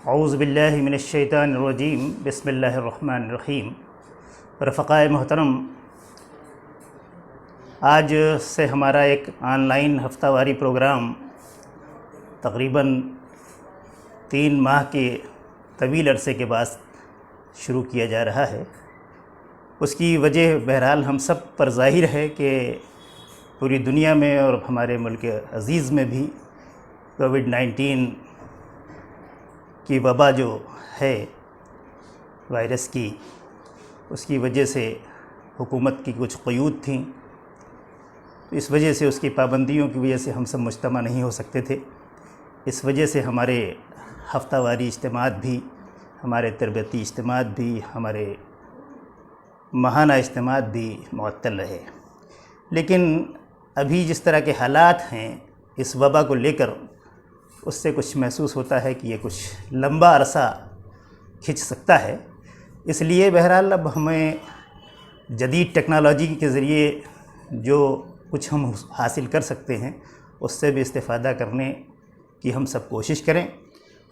औज़ु बिल्लाहि मिनश्शैतानिर्रजीम बिस्मिल्लाहिर्रहमानिर्रहीम। रफ़क़ाए मोहतरम, आज से हमारा एक ऑनलाइन हफ्तावारी प्रोग्राम तकरीबन 3 माह के तवील अरसे के बाद शुरू किया जा रहा है। उसकी वजह बहरहाल हम सब पर ज़ाहिर है कि पूरी दुनिया में और हमारे मुल्क अज़ीज़ में भी कोविड-19 की वबा जो है वायरस की, उसकी वजह से हुकूमत की कुछ क़यूद थीं, तो इस वजह से उसकी पाबंदियों की वजह से हम सब मुज्तमा नहीं हो सकते थे। इस वजह से हमारे हफ्तावारी इज्तिमात भी, हमारे तरबियती इज्तिमात भी, हमारे माहाना इज्तिमात भी मुअत्तल रहे। लेकिन अभी जिस तरह के हालात हैं इस वबा को लेकर, उससे कुछ महसूस होता है कि ये कुछ लंबा अरसा खिंच सकता है। इसलिए बहरहाल अब हमें जदीद टेक्नोलॉजी के ज़रिए जो कुछ हम हासिल कर सकते हैं उससे भी इस्तिफ़ादा करने की हम सब कोशिश करें।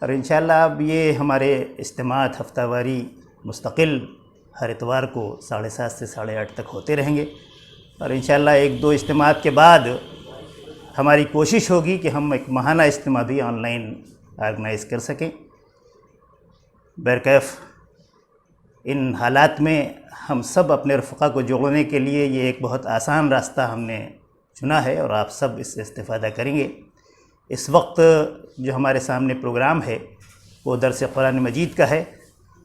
और इंशाअल्लाह अब ये हमारे इज्तिमात हफ्तावारी मुस्तकिल हर इतवार को 7:30 से 8:30 तक होते रहेंगे। और इंशाअल्लाह 1-2 इज्तिमात के बाद हमारी कोशिश होगी कि हम एक माहाना इज्तिमा भी ऑनलाइन ऑर्गेनाइज़ कर सकें। बहरकैफ़ इन हालात में हम सब अपने रफ़क़ा को जोड़ने के लिए ये एक बहुत आसान रास्ता हमने चुना है और आप सब इससे इस्तिफ़ादा करेंगे। इस वक्त जो हमारे सामने प्रोग्राम है वो दर्स कुरान मजीद का है।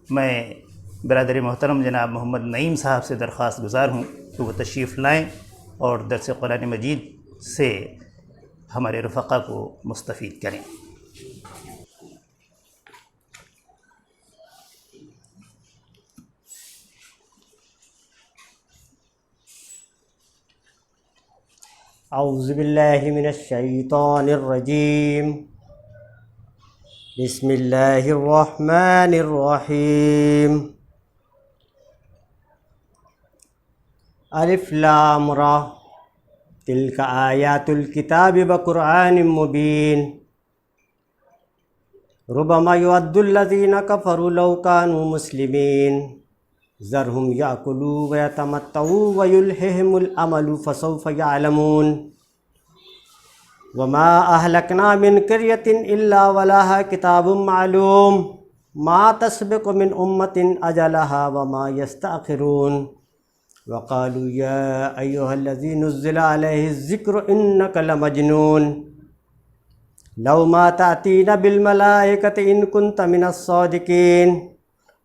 मैं बिरादर मोहतरम जनाब मोहम्मद नईम साहब से दरख्वास्त गुज़ार हूँ कि वो तशरीफ़ लाएँ और दर्स कुरान मजीद से हमारे रफ़क़ा को मुस्तफ़ीद करें। औज़ु बिल्लाहि मिनश्शैतानिर्रजीम बिस्मिल्लाहिर्रहमानिर्रहीम। अलिफ लाम रा तिल्का आयातुल किताबि व क़ुरआनिम मुबीन। रुब्बमा युअद्दुल्लज़ीना कफ़रू लौ कानू मुस्लिमीन ज़रहुम याकुलू व यतमत्तऊ व युल्हिहिमुल अमलु फसौफ़ यअलमून। वमा अहलकना मिन क़र्यतिन इल्ला वलहा किताबुम मालूम मा तस्बिक़ु मिन उम्मतिन अजलहा व मा यस्तअख़िरून। वक़ालू या अय्युहल्लज़ी नुज़्ज़िला अलैहि ज़िक्रु इन्नका लमजनून लौ मा तातीना बिल मलाइकति इन कुन्त मिनस्सादिकीन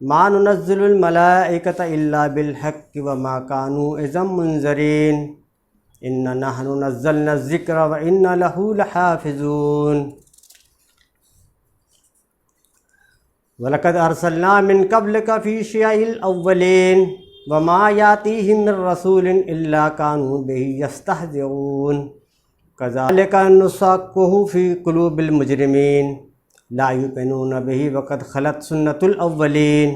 मा नुनज़्ज़िलुल मलाइकता इल्ला बिल हक़्क़ि व मा कानू इज़्ज़म मुनज़रीन इन्ना नहनु नज़्ज़लना ज़िक्र व इन्ना लहू लहाफ़िज़ून। वलक़द अर्सलना मिन क़ब्लिका फ़ी शियइल अव्वलीन व मा यातीहिम मिर रसूलिन इल्ला कानू बिही यस्तहज़िऊन कज़ालिका नुसक्कुहु फ़ी क़ुलूबिल मुजरिमीन ला युमिनून बिही वक़द ख़लत सुन्नतुल अव्वलीन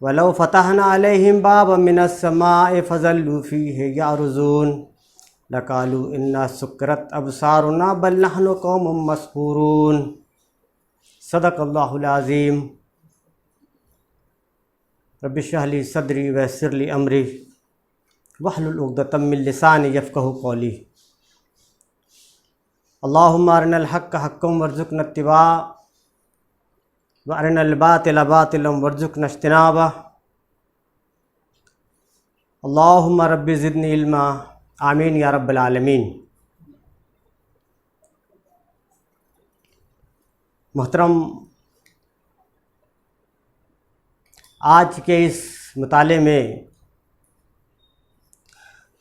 वलौ फ़तहना अलैहिम बाबम मिनस समाइ फ़ज़ल्लू फ़ीहि यअरुज़ून लक़ालू इन्ना सुक्किरत अबसारुना बल नहनु क़ौमुम मस्हूरून। सदक़ल्लाहुल अज़ीम। रब्बि इश्रह ली सदरी व यस्सिर ली अमरी वहलुल उक़दतम मिन लिसानी यफ़क़हू क़ौली। अल्लाहुम्मा अरिनल हक़्क़ हक़्क़न वरज़ुक़ना इत्तिबाअ व अरिनल बातिला बातिलन वरज़ुक़ना इज्तिनाबह। अल्लाहुम्मा रब्बि ज़िदनी इल्मा आमीन या रब्बल आलमीन। मोहतरम, आज के इस मुताले में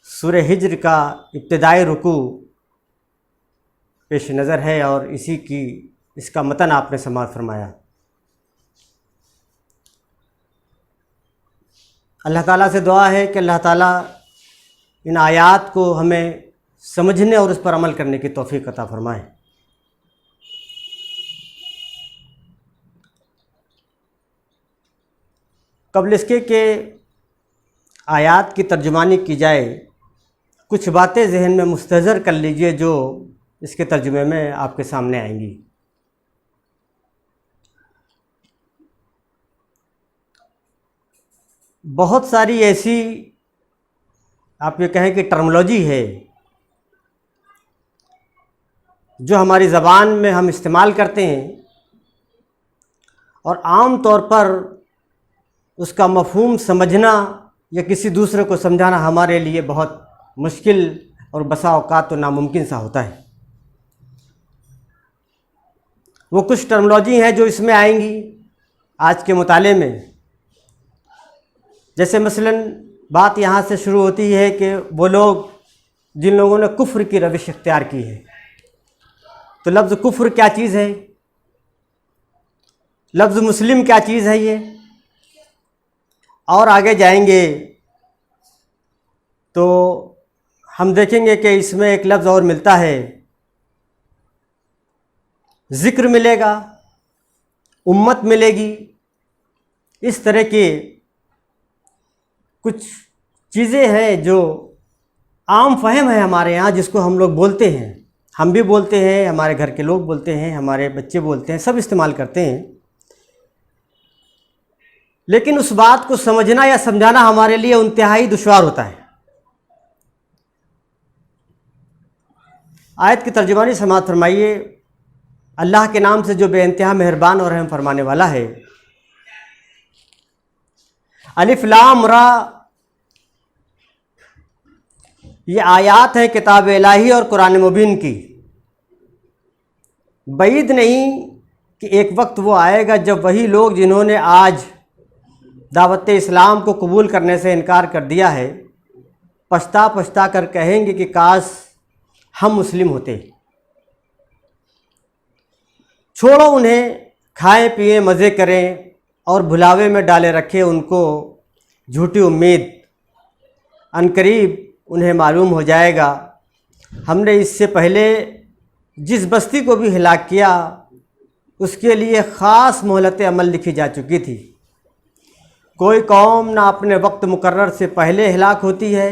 सूरह हिज्र का इब्तिदाई रुकू पेश नज़र है और इसका मतन आपने समाअत फरमाया। अल्लाह ताला से दुआ है कि अल्लाह ताला इन आयात को हमें समझने और उस पर अमल करने की तौफ़ीक़ अता फ़रमाए। क़ब्ल इसके कि आयात की तर्जुमानी की जाए, कुछ बातें जहन में मुस्तहज़र कर लीजिए जो इसके तर्जुमे में आपके सामने आएंगी। बहुत सारी ऐसी आप ये कहें कि टर्मिनोलॉजी है जो हमारी ज़बान में हम इस्तेमाल करते हैं और आम तौर पर उसका मफ़हूम समझना या किसी दूसरे को समझाना हमारे लिए बहुत मुश्किल और बसा औकात तो नामुमकिन सा होता है। वो कुछ टर्मिनोलॉजी हैं जो इसमें आएंगी आज के मुताले में। जैसे मसलन बात यहाँ से शुरू होती है कि वो लोग जिन लोगों ने कुफ्र की रविश इख्तियार की है, तो लफ्ज़ कुफ्र क्या चीज़ है, लफ्ज़ मुस्लिम क्या चीज़ है ये, और आगे जाएंगे तो हम देखेंगे कि इसमें एक लफ्ज़ और मिलता है, ज़िक्र मिलेगा, उम्मत मिलेगी। इस तरह के कुछ चीज़ें हैं जो आम फहम है हमारे यहाँ, जिसको हम लोग बोलते हैं, हम भी बोलते हैं, हमारे घर के लोग बोलते हैं, हमारे बच्चे बोलते हैं, सब इस्तेमाल करते हैं। लेकिन उस बात को समझना या समझाना हमारे लिए इंतहाई दुश्वार होता है। आयत की तर्जुमानी समाअत फरमाइए। अल्लाह के नाम से जो बेइंतहा मेहरबान और रहम फरमाने वाला है। अलिफ लाम रा, ये आयात है किताब इलाही और कुरान मुबीन की। बईद नहीं कि एक वक्त वो आएगा जब वही लोग जिन्होंने आज दावत इस्लाम को कबूल करने से इनकार कर दिया है, पछता पछता कर कहेंगे कि काश हम मुस्लिम होते। छोड़ो उन्हें, खाएं पिएं मज़े करें और भुलावे में डाले रखे उनको झूठी उम्मीद। अनकरीब उन्हें मालूम हो जाएगा हमने इससे पहले जिस बस्ती को भी हिलाक किया उसके लिए ख़ास मोहलत अमल लिखी जा चुकी थी। कोई कौम ना अपने वक्त मुकर्रर से पहले हिलाक होती है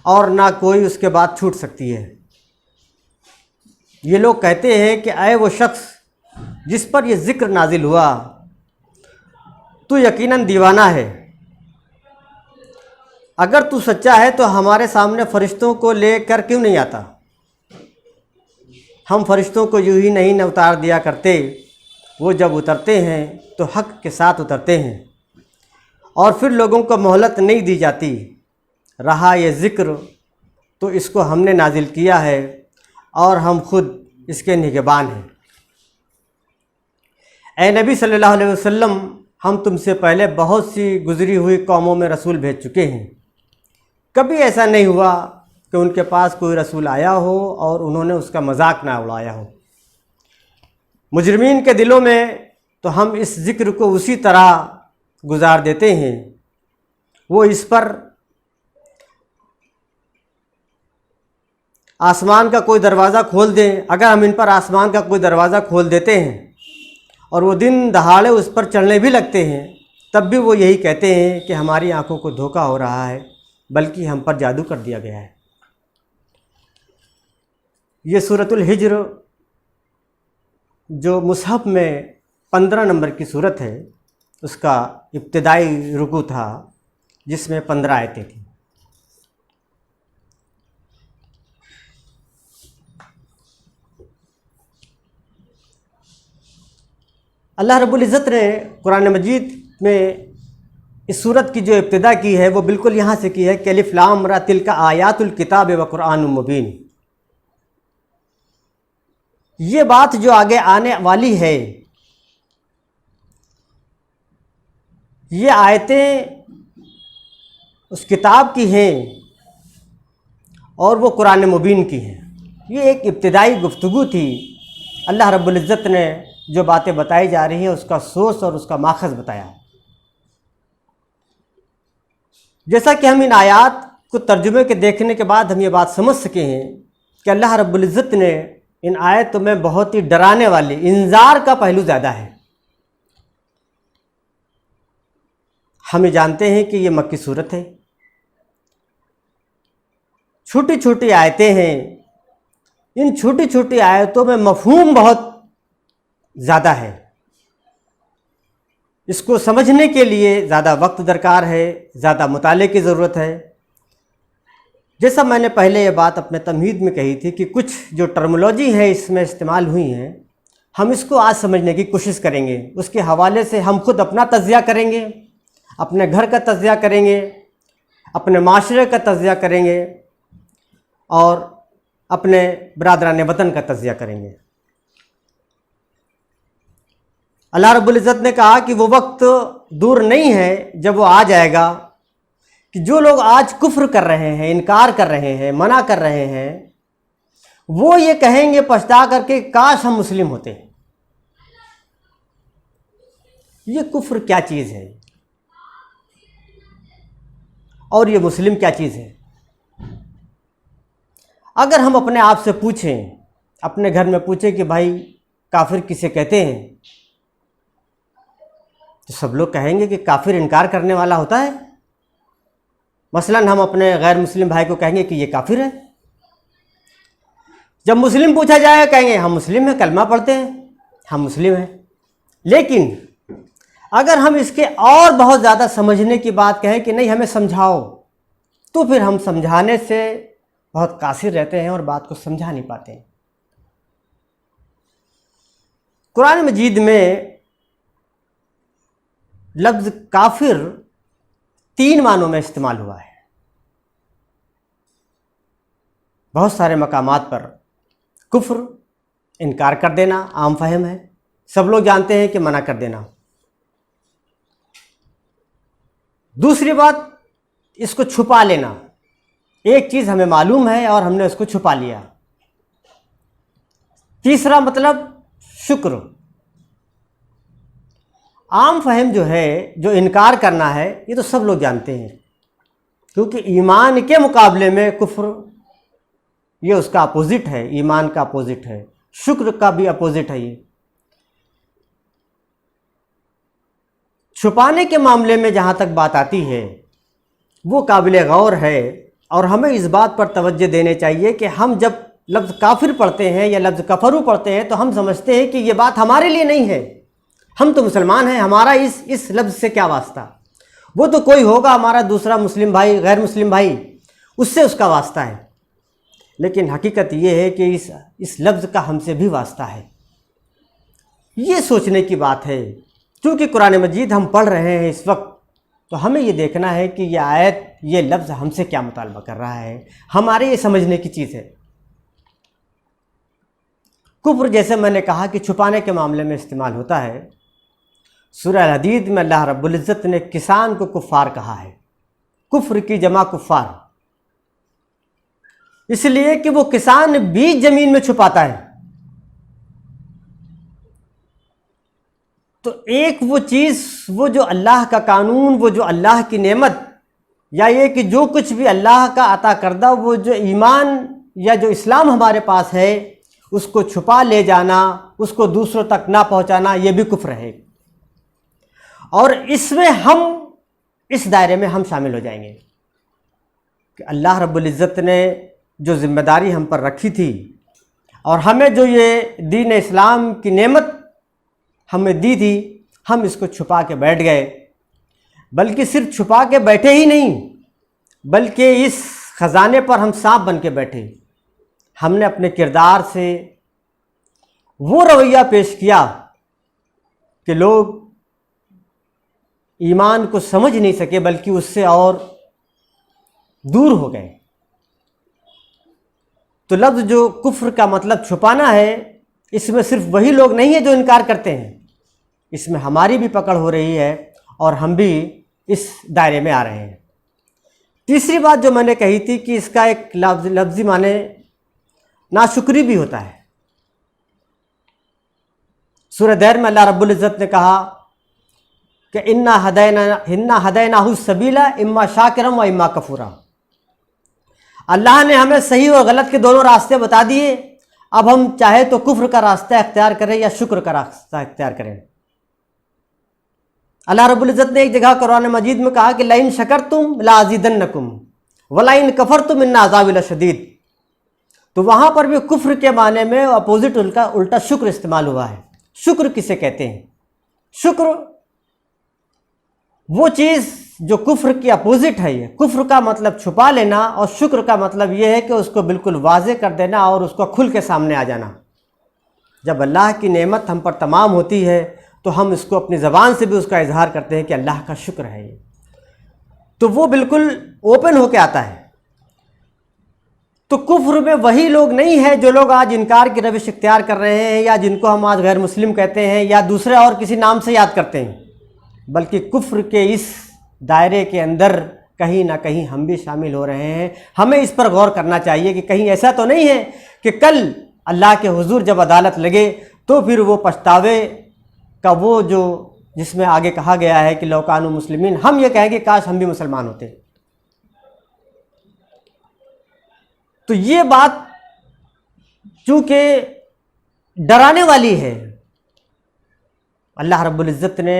और ना कोई उसके बाद छूट सकती है। ये लोग कहते हैं कि ऐ वो शख्स जिस पर यह ज़िक्र नाजिल हुआ, तू यकीनन दीवाना है। अगर तू सच्चा है तो हमारे सामने फ़रिश्तों को लेकर क्यों नहीं आता? हम फ़रिश्तों को यूं ही नहीं न उतार दिया करते, वो जब उतरते हैं तो हक़ के साथ उतरते हैं और फिर लोगों को मोहलत नहीं दी जाती। रहा ये ज़िक्र तो इसको हमने नाजिल किया है और हम खुद इसके निगहबान हैं। ए नबी सल्लल्लाहु अलैहि वसल्लम, हम तुमसे पहले बहुत सी गुज़री हुई कौमों में रसूल भेज चुके हैं। कभी ऐसा नहीं हुआ कि उनके पास कोई रसूल आया हो और उन्होंने उसका मजाक ना उड़ाया हो। मुजरिमीन के दिलों में तो हम इस ज़िक्र को उसी तरह गुजार देते हैं, वो इस पर आसमान का कोई दरवाज़ा खोल दें। अगर हम इन पर आसमान का कोई दरवाज़ा खोल देते हैं और वो दिन दहाड़े उस पर चढ़ने भी लगते हैं, तब भी वो यही कहते हैं कि हमारी आंखों को धोखा हो रहा है, बल्कि हम पर जादू कर दिया गया है। ये सूरतुल हिज्र जो मुसहफ़ में 15 नंबर की सूरत है, उसका इब्तिदाई रुकू था जिसमें 15 आयतें थी। अल्लाह रब्बुल इज़्ज़त ने कुरान मजीद में इस सूरत की जो इब्तिदा की है वो बिल्कुल यहाँ से की है कि अलिफ लाम रा तिल्का आयातुल किताब व कुरानुम मुबीन। ये बात जो आगे आने वाली है, ये आयतें उस किताब की हैं और वो कुरान मुबीन की हैं। ये एक इब्तिदाई गुफ्तगू थी। अल्लाह रब्बुल इज़्ज़त ने जो बातें बताई जा रही हैं उसका सोर्स और उसका माखज़ बताया। जैसा कि हम इन आयात को तर्जुमे के देखने के बाद हम ये बात समझ सके हैं कि अल्लाह रब्बुल इज़्ज़त ने इन आयतों में बहुत ही डराने वाली इंज़ार का पहलू ज़्यादा है। हम जानते हैं कि ये मक्की सूरत है, छोटी छोटी आयतें हैं। इन छोटी छोटी आयतों में मफ़हूम बहुत ज़्यादा है। इसको समझने के लिए ज़्यादा वक्त दरकार है, ज़्यादा मुताले की ज़रूरत है। जैसा मैंने पहले ये बात अपने तमहीद में कही थी कि कुछ जो टर्मिनोलॉजी है इसमें इस्तेमाल हुई हैं, हम इसको आज समझने की कोशिश करेंगे। उसके हवाले से हम खुद अपना तज़किया करेंगे, अपने घर का तज़किया करेंगे, अपने माशरे का तज़किया करेंगे और अपने बरादरान वतन का तज़किया करेंगे। अल्लाह रब्बुल इज़्ज़त ने कहा कि वो वक्त दूर नहीं है जब वो आ जाएगा कि जो लोग आज कुफ्र कर रहे हैं, इनकार कर रहे हैं, मना कर रहे हैं, वो ये कहेंगे पछता करके काश हम मुस्लिम होते। ये कुफ्र क्या चीज़ है और ये मुस्लिम क्या चीज़ है? अगर हम अपने आप से पूछें, अपने घर में पूछें कि भाई काफिर किसे कहते हैं, तो सब लोग कहेंगे कि काफिर इनकार करने वाला होता है। मसलन हम अपने गैर मुस्लिम भाई को कहेंगे कि ये काफिर है। जब मुस्लिम पूछा जाए कहेंगे हम मुस्लिम हैं, कलमा पढ़ते हैं, हम मुस्लिम हैं। लेकिन अगर हम इसके और बहुत ज़्यादा समझने की बात कहें कि नहीं हमें समझाओ, तो फिर हम समझाने से बहुत कासिर रहते हैं और बात को समझा नहीं पाते हैं। कुरान मजीद में लफ्ज़ काफिर 3 मानों में इस्तेमाल हुआ है। बहुत सारे मकामात पर कुफ्र इनकार कर देना आम फहम है, सब लोग जानते हैं कि मना कर देना। दूसरी बात, इसको छुपा लेना। एक चीज़ हमें मालूम है और हमने उसको छुपा लिया। तीसरा मतलब शुक्र। आम फहम जो है, जो इनकार करना है, ये तो सब लोग जानते हैं, क्योंकि ईमान के मुकाबले में कुफ्र ये उसका अपोजिट है, ईमान का अपोजिट है, शुक्र का भी अपोजिट है। ये छुपाने के मामले में जहाँ तक बात आती है वो काबिल गौर है और हमें इस बात पर तवज्जो देने चाहिए कि हम जब लफ्ज़ काफिर पढ़ते हैं या लफ्ज़ कफरू पढ़ते हैं तो हम समझते हैं कि ये बात हमारे लिए नहीं है। हम तो मुसलमान हैं, हमारा इस लफ्ज़ से क्या वास्ता। वो तो कोई होगा हमारा दूसरा मुस्लिम भाई, गैर मुस्लिम भाई, उससे उसका वास्ता है। लेकिन हकीकत ये है कि इस लफ्ज़ का हमसे भी वास्ता है। ये सोचने की बात है। क्योंकि कुरान मजीद हम पढ़ रहे हैं इस वक्त, तो हमें ये देखना है कि ये आयत, ये लफ्ज़ हमसे क्या मुतालबा कर रहा है, हमारे ये समझने की चीज़ है। कुफ्र जैसे मैंने कहा कि छुपाने के मामले में इस्तेमाल होता है। सूरह हदीद में अल्लाह रब्बुल इज़्ज़त ने किसान को कुफ़ार कहा है। कुफ्र की जमा कुफ़ार, इसलिए कि वो किसान बीज ज़मीन में छुपाता है। तो एक वो चीज़, वो जो अल्लाह का कानून, वो जो अल्लाह की नेमत, या ये कि जो कुछ भी अल्लाह का अता करदा, वो जो ईमान या जो इस्लाम हमारे पास है, उसको छुपा ले जाना, उसको दूसरों तक ना पहुंचाना, ये भी कुफ्र है। और इसमें हम, इस दायरे में हम शामिल हो जाएंगे कि अल्लाह रब्बुल इज़्ज़त ने जो ज़िम्मेदारी हम पर रखी थी और हमें जो ये दीन इस्लाम की नेमत हमें दी थी, हम इसको छुपा के बैठ गए। बल्कि सिर्फ छुपा के बैठे ही नहीं, बल्कि इस ख़जाने पर हम सांप बन के बैठे। हमने अपने किरदार से वो रवैया पेश किया कि लोग ईमान को समझ नहीं सके, बल्कि उससे और दूर हो गए। तो लफ्ज़ जो कुफ्र का मतलब छुपाना है, इसमें सिर्फ वही लोग नहीं है जो इनकार करते हैं, इसमें हमारी भी पकड़ हो रही है और हम भी इस दायरे में आ रहे हैं। तीसरी बात जो मैंने कही थी कि इसका एक लफ्ज़ी माने नाशुक्री भी होता है। सूरह दैर में अल्लाह रब्बुल इज़्ज़त ने कहा कि इन्ना हदैनाहु सबीला इम्मा शाकिरम व इम्मा कफूरा। अल्लाह ने हमें सही और गलत के दोनों रास्ते बता दिए। अब हम चाहे तो कुफ्र का रास्ता इख्तियार करें या शुक्र का रास्ता इख्तियार करें। अल्लाह रब्बुल इज़्ज़त ने एक जगह कुरान मजीद में कहा कि लाइन शकरतुम लाज़ीदन्नकुम वलाइन कफरतुम इन्ना अज़ाबी लशदीद। तो वहाँ पर भी कुफ्र के माने में अपोजिट उल्टा शुक्र इस्तेमाल हुआ है। शुक्र किसे कहते हैं? शुक्र वो चीज़ जो कुफ्र की अपोजिट है। ये कुफ्र का मतलब छुपा लेना और शुक्र का मतलब ये है कि उसको बिल्कुल वाज़े कर देना और उसको खुल के सामने आ जाना। जब अल्लाह की नेमत हम पर तमाम होती है तो हम इसको अपनी ज़बान से भी उसका इजहार करते हैं कि अल्लाह का शुक्र है। ये तो वो बिल्कुल ओपन होके आता है। तो कुफ्र में वही लोग नहीं है जो लोग आज इनकार की रविश इख्तियार कर रहे हैं या जिनको हम आज गैर मुस्लिम कहते हैं या दूसरे और किसी नाम से याद करते हैं, बल्कि कुफ्र के इस दायरे के अंदर कहीं ना कहीं हम भी शामिल हो रहे हैं। हमें इस पर गौर करना चाहिए कि कहीं ऐसा तो नहीं है कि कल अल्लाह के हुजूर जब अदालत लगे तो फिर वो पछतावे का वो जो जिसमें आगे कहा गया है कि लौकानु मुस्लिमीन, हम ये कहेंगे काश हम भी मुसलमान होते। तो ये बात चूँकि डराने वाली है, अल्लाह रब्बुल इज़्ज़त ने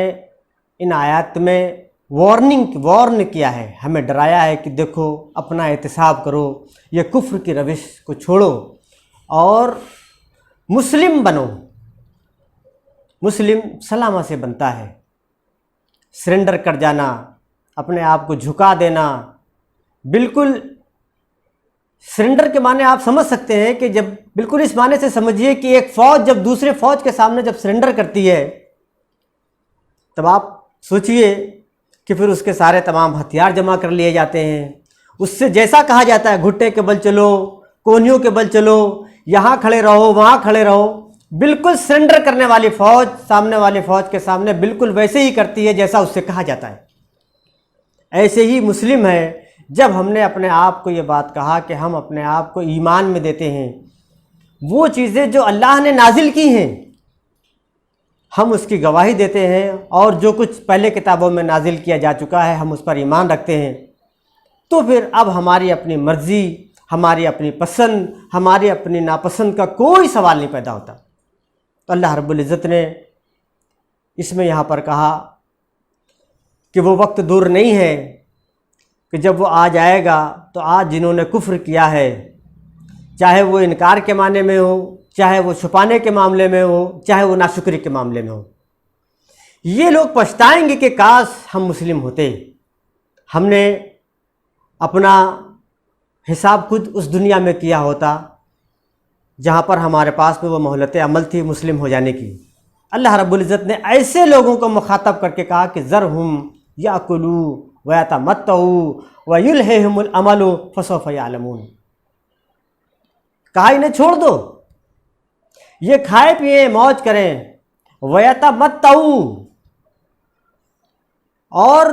इन आयत में वार्न किया है, हमें डराया है कि देखो अपना एहतिसाब करो, ये कुफ्र की रविश को छोड़ो और मुस्लिम बनो। मुस्लिम सलामा से बनता है, सरेंडर कर जाना, अपने आप को झुका देना। बिल्कुल सरेंडर के माने आप समझ सकते हैं कि जब बिल्कुल इस माने से समझिए कि एक फ़ौज जब दूसरे फ़ौज के सामने जब सरेंडर करती है तब आप सोचिए कि फिर उसके सारे तमाम हथियार जमा कर लिए जाते हैं। उससे जैसा कहा जाता है घुट्टे के बल चलो, कोहनियों के बल चलो, यहाँ खड़े रहो, वहाँ खड़े रहो, बिल्कुल सरेंडर करने वाली फ़ौज सामने वाली फ़ौज के सामने बिल्कुल वैसे ही करती है जैसा उससे कहा जाता है। ऐसे ही मुस्लिम है, जब हमने अपने आप को ये बात कहा कि हम अपने आप को ईमान में देते हैं, वो चीज़ें जो अल्लाह ने नाजिल की हैं हम उसकी गवाही देते हैं और जो कुछ पहले किताबों में नाजिल किया जा चुका है हम उस पर ईमान रखते हैं, तो फिर अब हमारी अपनी मर्ज़ी, हमारी अपनी पसंद, हमारी अपनी नापसंद का कोई सवाल नहीं पैदा होता। तो अल्लाह रब्बुल इज़्ज़त ने इसमें यहाँ पर कहा कि वो वक्त दूर नहीं है कि जब वो आ जाएगा तो आज जिन्होंने कुफ्र किया है, चाहे वो इनकार के माने में हो, चाहे वो छुपाने के मामले में हो, चाहे वो नाशुक्री के मामले में हो, ये लोग पछताएंगे कि काश हम मुस्लिम होते, हमने अपना हिसाब खुद उस दुनिया में किया होता जहाँ पर हमारे पास में वो मोहलत अमल थी मुस्लिम हो जाने की। अल्लाह रब्बुल इज़्ज़त ने ऐसे लोगों को मुखातब करके कहा कि ज़रहुम याकुलू व यतमत्तऊ व युल्हिहिमुल अमलु फसौफ यअलमून। कहा इन्हें छोड़ दो, ये खाए पिए मौज करें, व यतमत्तऊ, और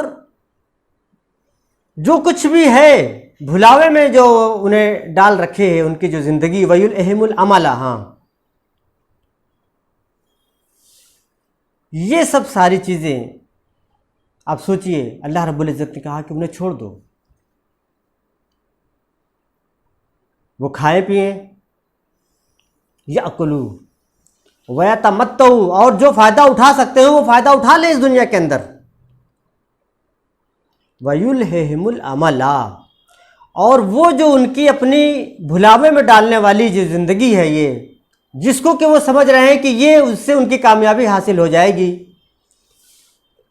जो कुछ भी है भुलावे में जो उन्हें डाल रखे है उनकी जो ज़िंदगी, वयुल्हिमुल अमला, हाँ ये सब सारी चीज़ें आप सोचिए। अल्लाह रब्बुल इज़्ज़त ने कहा कि उन्हें छोड़ दो, वो खाए पिए, याकुलू व यतमत्तऊ, और जो फ़ायदा उठा सकते हो वो फ़ायदा उठा ले इस दुनिया के अंदर, वयुल्हिमुल अमला, और वो जो उनकी अपनी भुलावे में डालने वाली जो ज़िंदगी है, ये जिसको कि वो समझ रहे हैं कि ये उससे उनकी कामयाबी हासिल हो जाएगी,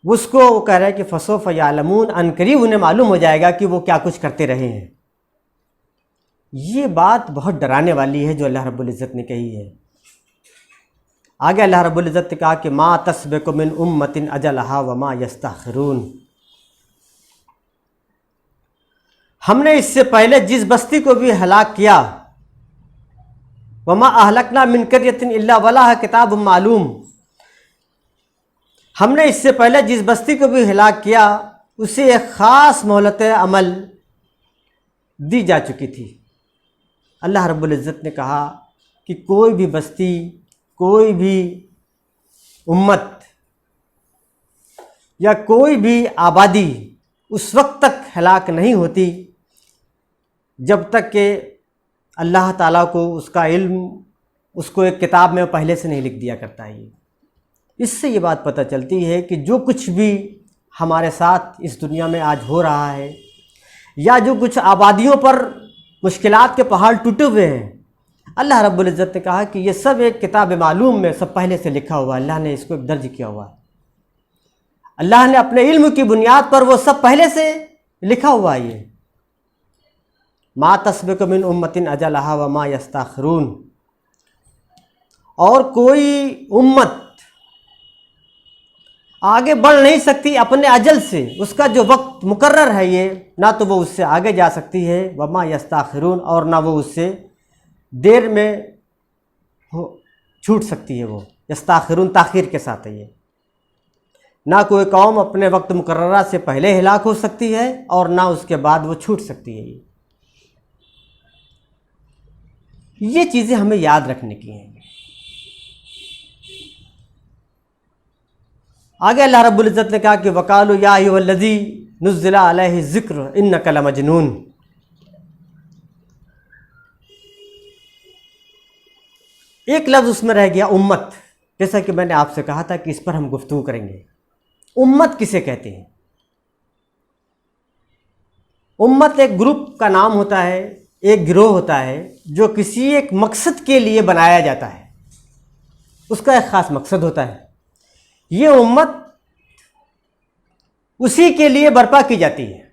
उसको वो कह रहे हैं कि फसौफ यअलमून, अनकरीब उन्हें मालूम हो जाएगा कि वो क्या कुछ करते रहे हैं। ये बात बहुत डराने वाली है जो अल्लाह रब्बुल इज़्ज़त ने कही है। आगे अल्लाह रब्बुल इज़्ज़त ने कहा कि मा तस्बिक़ु मिन उम्मतिन अजलहा व मा यस्तअखिरून। हमने इससे पहले जिस बस्ती को भी हलाक किया, वमा अहलकना मिन क़र्यतिन इल्ला वलहा किताबुम मालूम, हमने इससे पहले जिस बस्ती को भी हलाक किया उसे एक ख़ास मोहलत अमल दी जा चुकी थी। अल्लाह रब्बुल इज़्ज़त ने कहा कि कोई भी बस्ती, कोई भी उम्मत या कोई भी आबादी उस वक्त तक हलाक नहीं होती जब तक कि अल्लाह ताला को उसका इल्म उसको एक किताब में पहले से नहीं लिख दिया करता है। इससे ये बात पता चलती है कि जो कुछ भी हमारे साथ इस दुनिया में आज हो रहा है या जो कुछ आबादियों पर मुश्किलात के पहाड़ टूटे हुए हैं, अल्लाह रब्बुल इज़्ज़त ने कहा कि ये सब एक किताब मालूम में सब पहले से लिखा हुआ है, अल्लाह ने इसको एक दर्ज किया हुआ है। अल्लाह ने अपने इल्म की बुनियाद पर वो सब पहले से लिखा हुआ है। ये मा तस्बिक़ु मिन उम्मतिन अजलहा व मा यस्ताखिरून, और कोई उम्मत आगे बढ़ नहीं सकती अपने अजल से, उसका जो वक्त मुकर्रर है ये, ना तो वो उससे आगे जा सकती है, वमा यस्ताखिरून, और ना वो उससे देर में छूट सकती है। वो यस्ताखिरून ताखीर के साथ है ये। ना कोई कौम अपने वक्त मुकर्ररा से पहले हिलाक हो सकती है और ना उसके बाद वो छूट सकती है। ये चीज़ें हमें याद रखने की हैं। आगे अल्लाह रब्बुल इज़्ज़त ने कहा कि वकालु या अय्युहल्लज़ी नुज़्ज़िला अलैहि ज़िक्र इन्नका लमजनून। एक लफ्ज़ उसमें रह गया उम्मत, जैसा कि मैंने आपसे कहा था कि इस पर हम गुफ्तगू करेंगे। उम्मत किसे कहते हैं? उम्मत एक ग्रुप का नाम होता है, एक गिरोह होता है जो किसी एक मकसद के लिए बनाया जाता है, उसका एक ख़ास मकसद होता है। ये उम्मत उसी के लिए बर्पा की जाती है।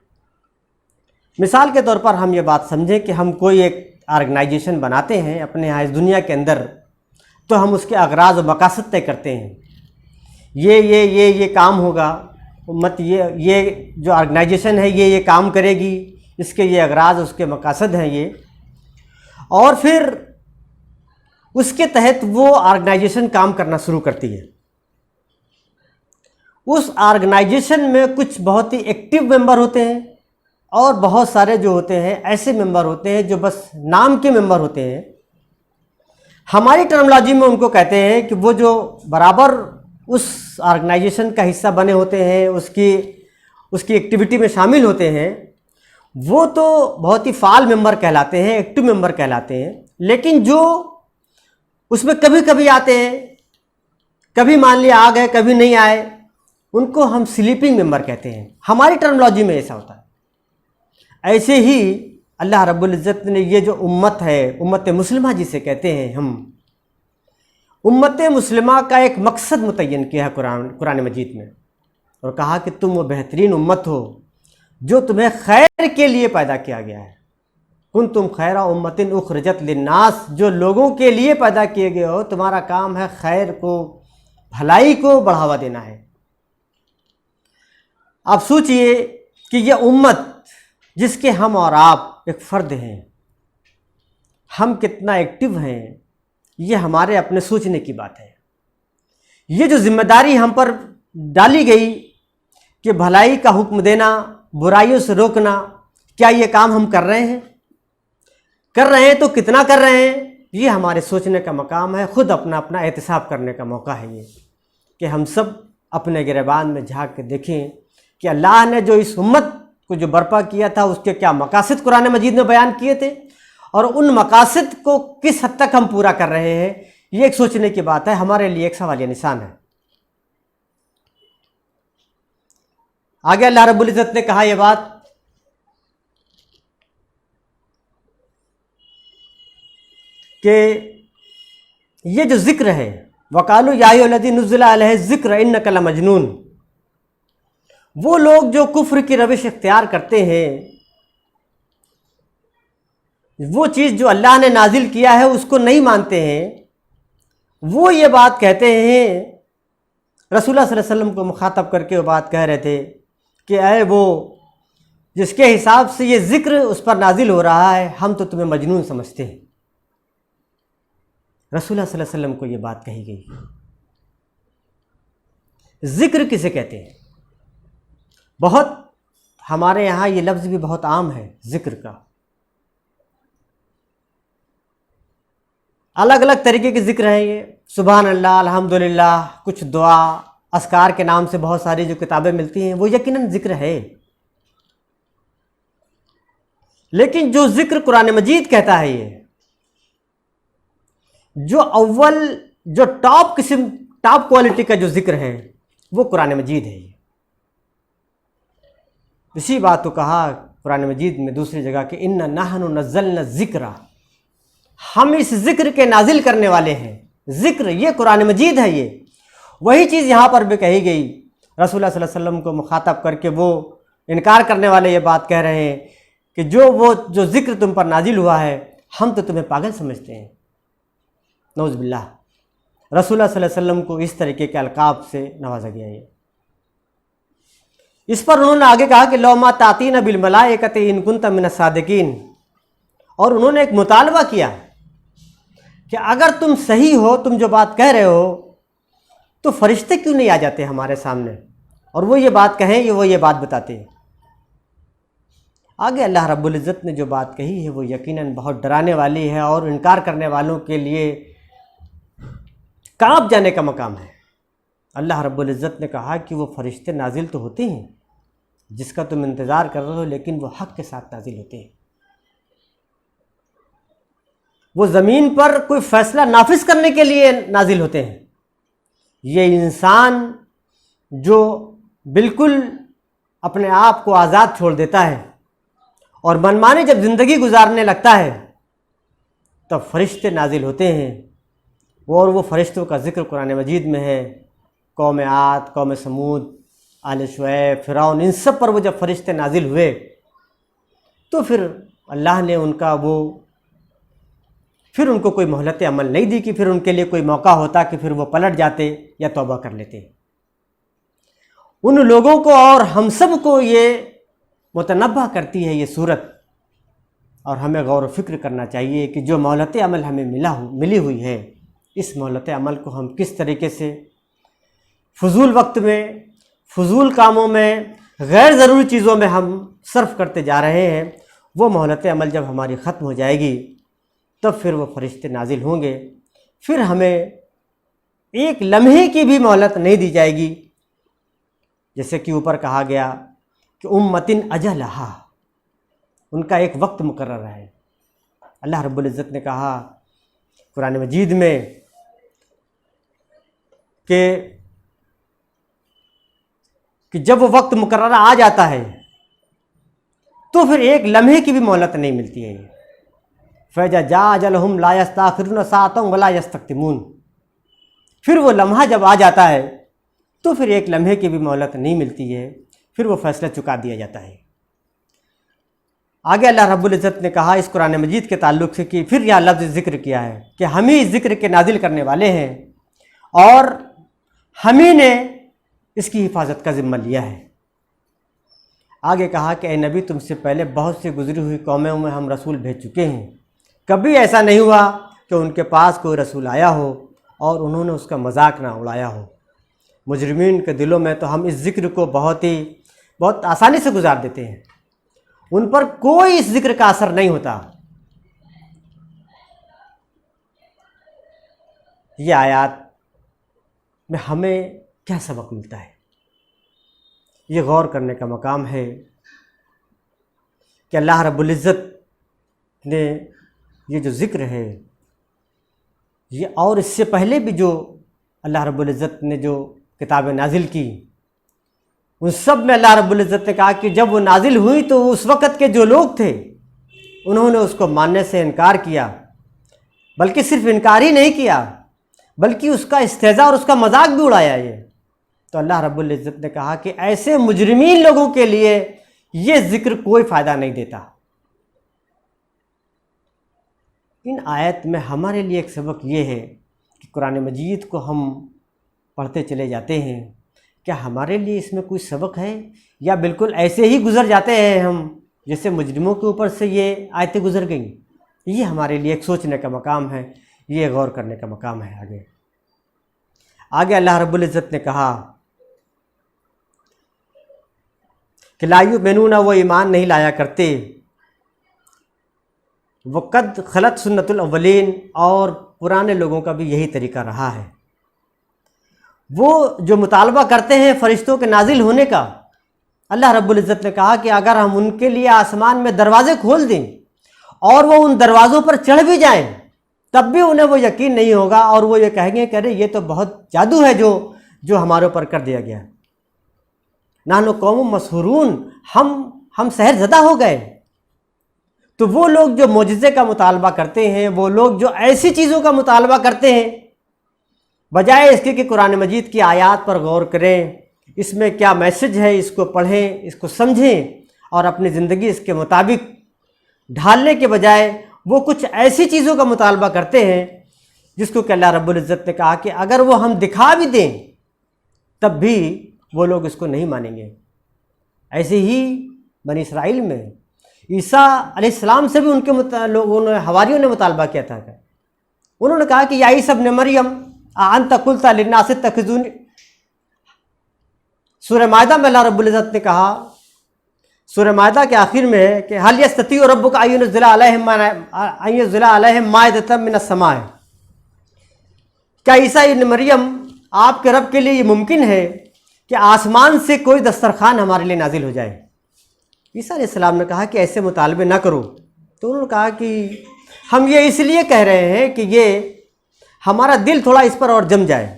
मिसाल के तौर पर हम ये बात समझें कि हम कोई एक ऑर्गेनाइजेशन बनाते हैं अपने यहाँ इस दुनिया के अंदर, तो हम उसके अगराज़ और मकासद तय करते हैं। ये काम होगा, उम्मत ये जो ऑर्गेनाइजेशन है ये काम करेगी, इसके ये अगराज़ उसके मकासद हैं ये, और फिर उसके तहत वो ऑर्गेनाइजेशन काम करना शुरू करती है। उस ऑर्गेनाइजेशन में कुछ बहुत ही एक्टिव मेंबर होते हैं और बहुत सारे जो होते हैं ऐसे मेंबर होते हैं जो बस नाम के मेंबर होते हैं। हमारी टर्मिनोलॉजी में उनको कहते हैं कि वो जो बराबर उस ऑर्गेनाइजेशन का हिस्सा बने होते हैं, उसकी एक्टिविटी में शामिल होते हैं, वो तो बहुत ही फाल मेंबर कहलाते हैं, एक्टिव मेंबर कहलाते हैं। लेकिन जो उसमें कभी कभी आते हैं, कभी मान लिया आ गए कभी नहीं आए, उनको हम स्लीपिंग मेंबर कहते हैं। हमारी टर्मिनोलॉजी में ऐसा होता है। ऐसे ही अल्लाह रब्बुल इज़्ज़त ने ये जो उम्मत है, उम्मत मुस्लिमा जिसे कहते हैं हम, उम्मत मुस्लिमा का एक मकसद मुतय्यन किया है कुरान मजीद में, और कहा कि तुम वो बेहतरीन उम्मत हो जो तुम्हें खैर के लिए पैदा किया गया है। कुंतुम खैरा उम्मतिन उखरिजत लिन्नास, जो लोगों के लिए पैदा किए गए हो, तुम्हारा काम है खैर को, भलाई को बढ़ावा देना है। आप सोचिए कि यह उम्मत जिसके हम और आप एक फ़र्द हैं, हम कितना एक्टिव हैं, ये हमारे अपने सोचने की बात है। ये जो जिम्मेदारी हम पर डाली गई कि भलाई का हुक्म देना, बुराइयों से रोकना, क्या ये काम हम कर रहे हैं? कर रहे हैं तो कितना कर रहे हैं? ये हमारे सोचने का मकाम है। खुद अपना अपना एहतिसाब करने का मौका है ये, कि हम सब अपने गिरबान में झांक के देखें कि अल्लाह ने जो इस उम्मत को जो बर्पा किया था उसके क्या मकासद कुरान मजीद में बयान किए थे, और उन मकासद को किस हद तक हम पूरा कर रहे हैं। ये एक सोचने की बात है, हमारे लिए एक सवालिया निशान है। आगे अल्लाह रब्बुल इज़्ज़त ने कहा यह बात कि ये जो जिक्र है, वकालु या अय्युहल्लज़ी नुज़्ज़िला अलैहि ज़िक्र इन्नका लमजनून, वो लोग जो कुफ्र की रविश इख्तियार करते हैं, वो चीज़ जो अल्लाह ने नाजिल किया है उसको नहीं मानते हैं, वो ये बात कहते हैं, रसूलुल्लाह सल्लल्लाहु अलैहि वसल्लम को मुखातब करके वो बात कह रहे थे कि अय वो जिसके हिसाब से ये ज़िक्र उस पर नाजिल हो रहा है, हम तो तुम्हें मजनून समझते हैं। रसूलुल्लाह सल्लल्लाहु अलैहि वसल्लम को ये बात कही गई। ज़िक्र किसे कहते हैं? बहुत हमारे यहाँ ये लफ्ज़ भी बहुत आम है ज़िक्र का। अलग अलग तरीके के ज़िक्र हैं ये, सुभान अल्लाह, अल्हम्दुलिल्लाह, कुछ दुआ, अस्कार के नाम से बहुत सारी जो किताबें मिलती हैं वो यकीनन ज़िक्र है। लेकिन जो ज़िक्र कुरान मजीद कहता है, ये जो अव्वल, जो टॉप किस्म, टॉप क्वालिटी का जो ज़िक्र है वो कुरान मजीद है। इसी बात को कहा कुरान मजीद में दूसरी जगह कि इन्ना नहनु नज़्ज़लना ज़िक्रा, हम इस ज़िक्र के नाजिल करने वाले हैं। ज़िक्र ये कुरान मजीद है। ये वही चीज़ यहाँ पर भी कही गई, रसूलुल्लाह सल्लल्लाहु अलैहि वसल्लम को मुखातब करके वो इनकार करने वाले ये बात कह रहे हैं कि जो ज़िक्र तुम पर नाजिल हुआ है हम तो तुम्हें पागल समझते हैं। नौज़ बिल्लाह, रसूलुल्लाह सल्लल्लाहु अलैहि वसल्लम को इस तरीके के अलकाब से नवाजा गया है। इस पर उन्होंने आगे कहा कि लौमा तातीना बिल मलाइकति इन कुंत मिन सादिकीन, और उन्होंने एक मुतालबा किया कि अगर तुम सही हो, तुम जो बात कह रहे हो, तो फरिश्ते क्यों नहीं आ जाते हमारे सामने और वो ये बात कहें, वो ये बात बताते हैं। आगे अल्लाह रब्बुल इज़्ज़त ने जो बात कही है वो यकीनन बहुत डराने वाली है और इनकार करने वालों के लिए कांप जाने का मकाम है। अल्लाह रब्बुल इज़्ज़त ने कहा कि वो फरिश्ते नाजिल तो होते हैं जिसका तुम इंतज़ार कर रहे हो, लेकिन वो हक़ के साथ नाजिल होते हैं। वो ज़मीन पर कोई फ़ैसला नाफिज करने के लिए नाजिल होते हैं। ये इंसान जो बिल्कुल अपने आप को आज़ाद छोड़ देता है और मनमानी जब ज़िंदगी गुजारने लगता है तब फरिश्ते नाजिल होते हैं। और वो फरिश्तों का ज़िक्र कुरान मजीद में है। कौम आद, कौम समूद, आल शुएब, फ़िरौन, इन सब पर वो जब फरिश्ते नाजिल हुए तो फिर अल्लाह ने फिर उनको कोई मोहलत अमल नहीं दी कि फिर उनके लिए कोई मौका होता कि फिर वो पलट जाते या तौबा कर लेते। उन लोगों को और हम सब को ये मुतनब्बा करती है ये सूरत, और हमें गौर व फिक्र करना चाहिए कि जो मोहलत अमल हमें मिली हुई है, इस मोहलत अमल को हम किस तरीके से फजूल वक्त में, फजूल कामों में, गैर ज़रूरी चीज़ों में हम सर्फ करते जा रहे हैं। वो मोहलत अमल जब हमारी ख़त्म हो जाएगी तब फिर वो फरिश्ते नाजिल होंगे, फिर हमें एक लम्हे की भी मोहलत नहीं दी जाएगी। जैसे कि ऊपर कहा गया कि उम्मतिन अजलहा, उनका एक वक्त मुकर्रर है। अल्लाह रब्बुल इज़्ज़त ने कहा कुरान मजीद में कि जब वो वक्त मुकर्रर आ जाता है तो फिर एक लम्हे की भी मोहलत नहीं मिलती है। फ़ैज़ा जा अजलहुम ला यस्तअखिरुन साअतन वला यस्तक़दिमून, फिर वो लम्हा जब आ जाता है तो फिर एक लम्हे की भी मोहलत नहीं मिलती है, फिर वो फ़ैसला चुका दिया जाता है। आगे अल्लाह रब्बुल इज़्ज़त ने कहा इस कुरान मजीद के ताल्लुक़ से कि फिर यह लफ्ज़ ज़िक्र किया है कि हम ही इस ज़िक्र के नाजिल करने वाले हैं और हम ही ने इसकी हिफाजत का ज़िम्मा लिया है। आगे कहा कि ए नबी, तुमसे पहले बहुत सी गुजरी हुई कौमों में हम रसूल भेज चुके हैं, कभी ऐसा नहीं हुआ कि उनके पास कोई रसूल आया हो और उन्होंने उसका मजाक ना उड़ाया हो। मुजरिमीन के दिलों में तो हम इस ज़िक्र को बहुत आसानी से गुजार देते हैं, उन पर कोई इस ज़िक्र का असर नहीं होता। ये आयत में हमें क्या सबक मिलता है, ये गौर करने का मकाम है कि अल्लाह रब्बुल इज़्ज़त ने ये जो ज़िक्र है ये, और इससे पहले भी जो अल्लाह रब्बुल इज़्ज़त ने जो किताबें नाजिल की, उन सब में अल्लाह रब्बुल इज़्ज़त ने कहा कि जब वो नाजिल हुई तो उस वक़्त के जो लोग थे उन्होंने उसको मानने से इनकार किया, बल्कि सिर्फ इनकार ही नहीं किया बल्कि उसका इस्तेज़ा और उसका मजाक भी उड़ाया। ये तो अल्लाह रब्बुल इज़्ज़त ने कहा कि ऐसे मुजरिमीन लोगों के लिए ये ज़िक्र कोई फ़ायदा नहीं देता। इन आयत में हमारे लिए एक सबक ये है कि कुरान मजीद को हम पढ़ते चले जाते हैं, क्या हमारे लिए इसमें कोई सबक है या बिल्कुल ऐसे ही गुज़र जाते हैं हम जैसे मुजरिमों के ऊपर से ये आयतें गुज़र गईं। ये हमारे लिए एक सोचने का मकाम है, ये गौर करने का मकाम है। आगे अल्लाह रब्बुल इज़्ज़त ने कहा कि ला युमिनूना, वो ईमान नहीं लाया करते, वक़द खलत सुन्नतुल अव्वलीन, और पुराने लोगों का भी यही तरीका रहा है। वो जो मुतालबा करते हैं फरिश्तों के नाजिल होने का, अल्लाह रब्बुल इज़्ज़त ने कहा कि अगर हम उनके लिए आसमान में दरवाज़े खोल दें और वो उन दरवाज़ों पर चढ़ भी जाएं तब भी उन्हें वो यकीन नहीं होगा और वो ये कहेंगे कि अरे ये तो बहुत जादू है जो हमारे ऊपर कर दिया गया। नानो कौम मसहूरून, हम सहरज़दा हो गए। तो वो लोग जो मोजिज़े का मुतालबा करते हैं, वो लोग जो ऐसी चीज़ों का मुतालबा करते हैं, बजाय इसके कि कुरान मजीद की आयत पर गौर करें, इसमें क्या मैसेज है, इसको पढ़ें, इसको समझें और अपनी ज़िंदगी इसके मुताबिक ढालने के बजाय वो कुछ ऐसी चीज़ों का मुतालबा करते हैं जिसको कि अल्लाह रब्बुल इज़्ज़त ने कहा कि अगर वो हम दिखा भी दें तब भी वो लोग इसको नहीं मानेंगे। ऐसे ही बनी इसराइल में ईसा अलैहिस्सलाम से भी उनके लोगों ने, हवारियों ने मुतालबा किया था। उन्होंने कहा कि या ईसा इब्न मरियम अन्ता कुल्ता लिन्नास इत्तखिज़ूनी। सूरह मायदा में अल्लाह रब्बुल इज़्ज़त ने कहा, सूरह मायदा के आखिर में है कि हल यस्तती रब्बुका अय्युनज़्ज़िला अलैहिम माइदतम मिनस समाए। क्या ईसा इब्न मरियम आपके रब के लिए ये मुमकिन है कि आसमान से कोई दस्तरखान हमारे लिए नाजिल हो जाए? ईसा अलैहिस्सलाम ने कहा कि ऐसे मुतालबे ना करो। तो उन्होंने कहा कि हम ये इसलिए कह रहे हैं कि ये हमारा दिल थोड़ा इस पर और जम जाए।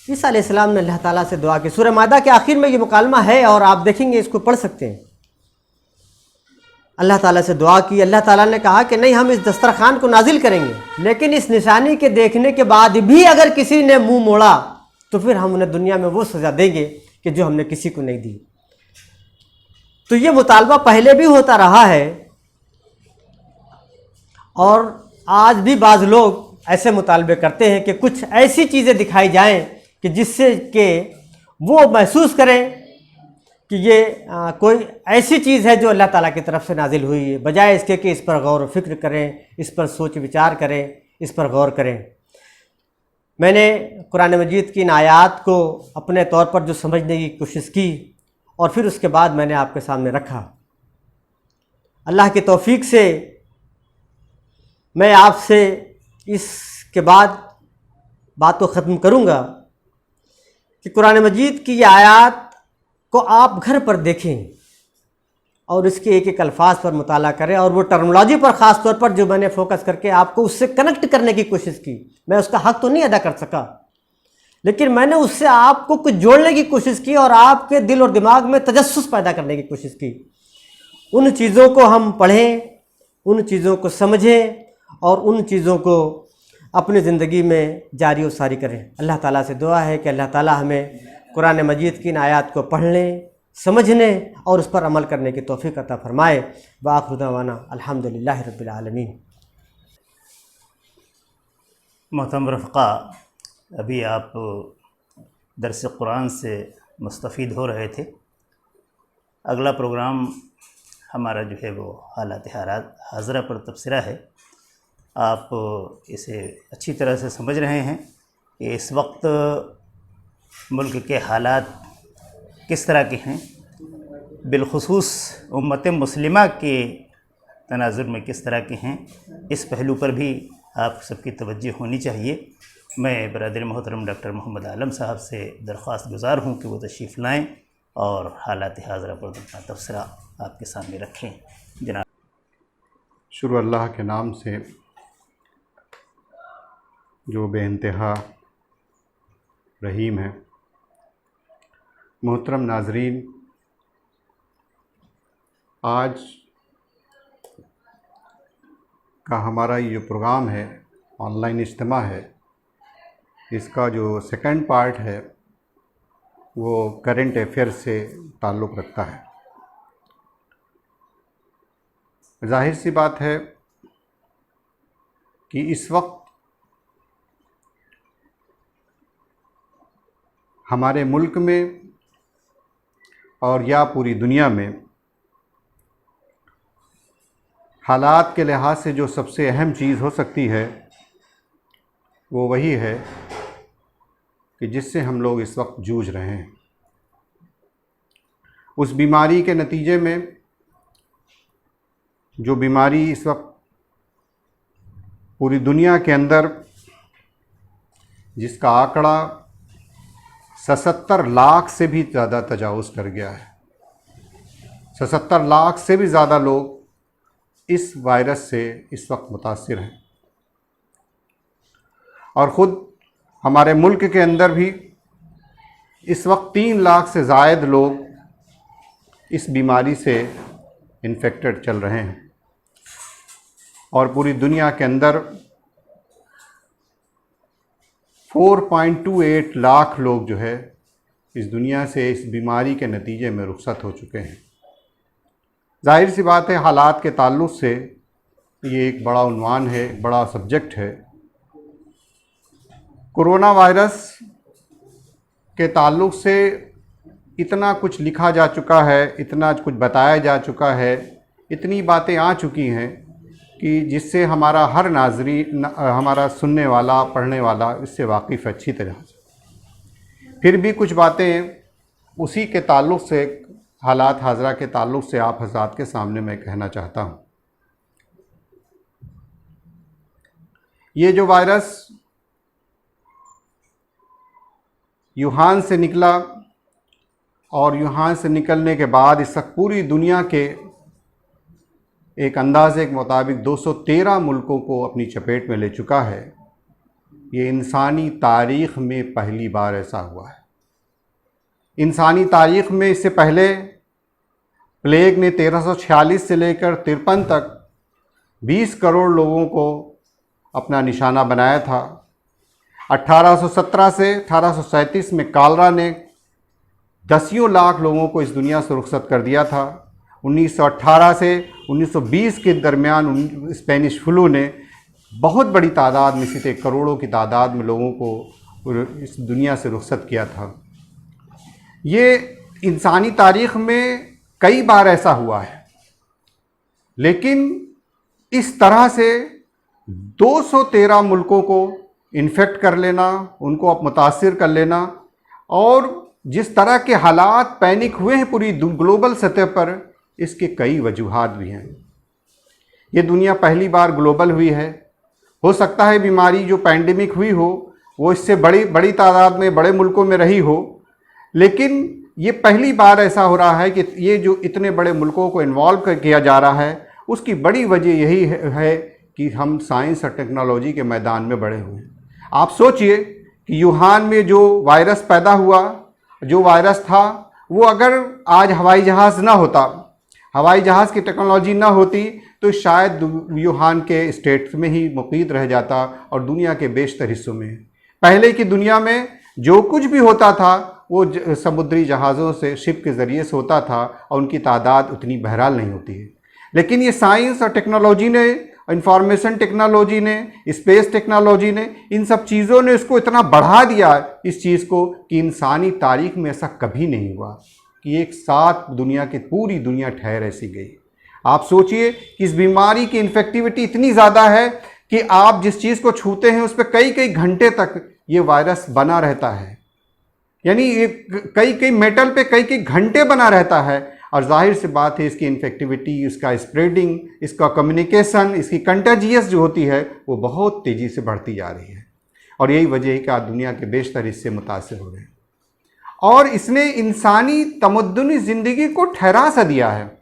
ईसा अलैहिस्सलाम ने अल्लाह ताला से दुआ की। सूरह मायदा के आखिर में ये मुकालमा है और आप देखेंगे, इसको पढ़ सकते हैं। अल्लाह ताला से दुआ की। अल्लाह ताला ने कहा कि नहीं, हम इस दस्तरखान को नाजिल करेंगे, लेकिन इस निशानी के देखने के बाद भी अगर किसी ने मुंह मोड़ा तो फिर हम उन्हें दुनिया में वो सज़ा देंगे कि जो हमने किसी को नहीं दी। तो ये मुतालबा पहले भी होता रहा है और आज भी बाज़ लोग ऐसे मुतालबे करते हैं कि कुछ ऐसी चीज़ें दिखाई जाएं कि जिससे कि वो महसूस करें कि ये कोई ऐसी चीज़ है जो अल्लाह ताला की तरफ से नाजिल हुई है, बजाय इसके कि इस पर गौर व फिक्र करें, इस पर सोच विचार करें, इस पर गौर करें। मैंने कुरान मजीद की इन आयात को अपने तौर पर जो समझने की कोशिश की और फिर उसके बाद मैंने आपके सामने रखा। अल्लाह की तौफीक से मैं आपसे इसके बाद बात को ख़त्म करूँगा कि कुरान मजीद की ये आयात को आप घर पर देखें और इसके एक एक अल्फाज पर मुताला करें और वो टर्मिनोलॉजी पर ख़ास तौर पर जो मैंने फोकस करके आपको उससे कनेक्ट करने की कोशिश की। मैं उसका हक़ तो नहीं अदा कर सका, लेकिन मैंने उससे आपको कुछ जोड़ने की कोशिश की और आपके दिल और दिमाग में तजस्सुस पैदा करने की कोशिश की। उन चीज़ों को हम पढ़ें, उन चीज़ों को समझें और उन चीज़ों को अपनी ज़िंदगी में जारी और सारी करें। अल्लाह ताला से दुआ है कि अल्लाह ताला हमें कुरान मजीद की इन आयात को पढ़ने, समझने और उस पर अमल करने की तौफीक अता फरमाए। व आखिर दअवाना अल्हम्दुलिल्लाहि रब्बिल आलमीन। मोहतरम रफ़क़ा, अभी आप दर्स कुरान से मुस्तफ़ीद हो रहे थे। अगला प्रोग्राम हमारा जो है वो हालात हाज़िरा पर तबसरा है। आप इसे अच्छी तरह से समझ रहे हैं कि इस वक्त मुल्क के हालात किस तरह के हैं, बिलखुसूस उम्मत मुस्लिमा के तनाज़ुर में किस तरह के हैं। इस पहलू पर भी आप सबकी तवज्जो होनी चाहिए। मैं बरादर मोहतरम डॉक्टर मोहम्मद आलम साहब से दरख्वास्त गुज़ार हूँ कि वो तशरीफ़ लाएँ और हालात हाज़िरा पर अपना तबसरा आपके सामने रखें। जनाब, शुरू अल्लाह के नाम से जो बेइंतहा रहीम है। मोहतरम नाज़रीन, आज का हमारा ये प्रोग्राम है, ऑनलाइन इज्तिमा है, इसका जो सेकंड पार्ट है वो करंट अफेयर से ताल्लुक़ रखता है। ज़ाहिर सी बात है कि इस वक्त हमारे मुल्क में और या पूरी दुनिया में हालात के लिहाज से जो सबसे अहम चीज़ हो सकती है वो वही है कि जिससे हम लोग इस वक्त जूझ रहे हैं। उस बीमारी के नतीजे में, जो बीमारी इस वक्त पूरी दुनिया के अंदर, जिसका आंकड़ा 77 लाख से भी ज़्यादा तजावुज़ कर गया है। 77 लाख से भी ज़्यादा लोग इस वायरस से इस वक्त मुतासिर हैं और ख़ुद हमारे मुल्क के अंदर भी इस वक्त 3 लाख से ज़ायद लोग इस बीमारी से इन्फेक्टेड चल रहे हैं और पूरी दुनिया के अंदर 4.28 लाख लोग जो है इस दुनिया से इस बीमारी के नतीजे में रुखसत हो चुके हैं। जाहिर सी बात है, हालात के ताल्लुक़ से ये एक बड़ा उन्वान है, एक बड़ा सब्जेक्ट है। कोरोना वायरस के ताल्लुक़ से इतना कुछ लिखा जा चुका है, इतना कुछ बताया जा चुका है, इतनी बातें आ चुकी हैं कि जिससे हमारा हर नाज़रीन, हमारा सुनने वाला, पढ़ने वाला इससे वाकिफ़ अच्छी तरह से। फिर भी कुछ बातें उसी के ताल्लुक़ से, हालात हाज़रा के ताल्लुक़ से आप हज़रात के सामने मैं कहना चाहता हूँ। ये जो वायरस वुहान से निकला और वुहान से निकलने के बाद इस वक्त पूरी दुनिया के एक अंदाज़े के मुताबिक 213 मुल्कों को अपनी चपेट में ले चुका है। ये इंसानी तारीख़ में पहली बार ऐसा हुआ है। इंसानी तारीख़ में इससे पहले प्लेग ने 1346 से लेकर 53 तक 20 करोड़ लोगों को अपना निशाना बनाया था। 1817 से 1837 में कालरा ने दसियों लाख लोगों को इस दुनिया से रुखसत कर दिया था। 1918 से 1920 के दरमियान स्पेनिश फ्लू ने बहुत बड़ी तादाद में, इसी करोड़ों की तादाद में लोगों को इस दुनिया से रुखसत किया था। ये इंसानी तारीख़ में कई बार ऐसा हुआ है, लेकिन इस तरह से 213 मुल्कों को इन्फेक्ट कर लेना, उनको अब मुतासिर कर लेना, और जिस तरह के हालात पैनिक हुए हैं पूरी ग्लोबल सतह पर, इसके कई वजूहात भी हैं। ये दुनिया पहली बार ग्लोबल हुई है। हो सकता है बीमारी जो पैंडेमिक हुई हो वो इससे बड़ी तादाद में बड़े मुल्कों में रही हो, लेकिन ये पहली बार ऐसा हो रहा है कि ये जो इतने बड़े मुल्कों को इन्वॉल्व किया जा रहा है, उसकी बड़ी वजह यही है कि हम साइंस और टेक्नोलॉजी के मैदान में बढ़े हुए हैं। आप सोचिए कि वुहान में जो वायरस पैदा हुआ, जो वायरस था, वो अगर आज हवाई जहाज़ ना होता, हवाई जहाज़ की टेक्नोलॉजी ना होती, तो शायद वुहान के स्टेट्स में ही मुक़ीद रह जाता और दुनिया के बेशतर हिस्सों में। पहले की दुनिया में जो कुछ भी होता था वो समुद्री जहाज़ों से, शिप के ज़रिए से होता था, और उनकी तादाद उतनी बहरहाल नहीं होती है। लेकिन ये साइंस और टेक्नोलॉजी ने, इंफॉर्मेशन टेक्नोलॉजी ने, स्पेस टेक्नोलॉजी ने, इन सब चीज़ों ने इसको इतना बढ़ा दिया, इस चीज़ को, कि इंसानी तारीख़ में ऐसा कभी नहीं हुआ कि एक साथ दुनिया की पूरी दुनिया ठहर ऐसी गई। आप सोचिए कि इस बीमारी की इन्फेक्टिविटी इतनी ज़्यादा है कि आप जिस चीज़ को छूते हैं उस पर कई कई घंटे तक ये वायरस बना रहता है। यानी कई मेटल पे कई घंटे बना रहता है, और जाहिर सी बात है इसकी इन्फेक्टिविटी, इसका स्प्रेडिंग, इसका कम्युनिकेशन, इसकी कंटेजियस जो होती है वो बहुत तेज़ी से बढ़ती जा रही है। और यही वजह है कि आज दुनिया के बेशतर हिस्से मुतासिर हो रहे हैं, और इसने इंसानी तमद्दुनी ज़िंदगी को ठहरा सा दिया है।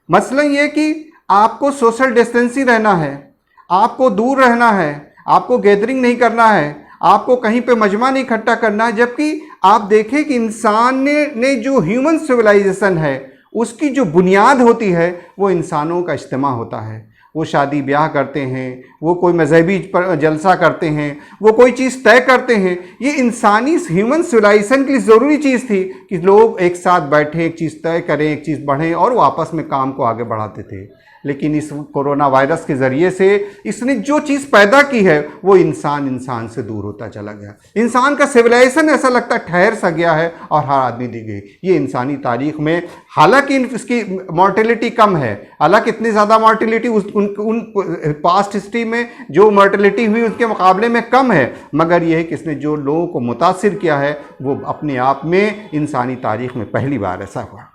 मसलन ये कि आपको सोशल डिस्टेंसिंग रहना है, आपको दूर रहना है, आपको गैदरिंग नहीं करना है, आपको कहीं पे मजमा नहीं इकट्ठा करना है। जबकि आप देखें कि इंसान ने जो ह्यूमन सिविलाइजेशन है उसकी जो बुनियाद होती है वो इंसानों का इज्तिमा होता है। वो शादी ब्याह करते हैं, वो कोई मजहबी जलसा करते हैं, वो कोई चीज़ तय करते हैं। ये इंसानी ह्यूमन सिविलाइजेशन के लिए ज़रूरी चीज़ थी कि लोग एक साथ बैठें, एक चीज़ तय करें, एक चीज़ बढ़ें, और वो आपस में काम को आगे बढ़ाते थे। लेकिन इस कोरोना वायरस के ज़रिए से इसने जो चीज़ पैदा की है वो इंसान से दूर होता चला गया। इंसान का सिविलाइजेशन ऐसा लगता है ठहर सा गया है, और हर आदमी दी गई। ये इंसानी तारीख़ में, हालांकि इसकी मॉर्टेलिटी कम है, हालांकि इतनी ज़्यादा मॉर्टेलिटी उन पास्ट हिस्ट्री में जो मॉर्टेलिटी हुई उसके मुकाबले में कम है, मगर यह है कि इसने जो लोगों को मुतासिर किया है वो अपने आप में इंसानी तारीख़ में पहली बार ऐसा हुआ।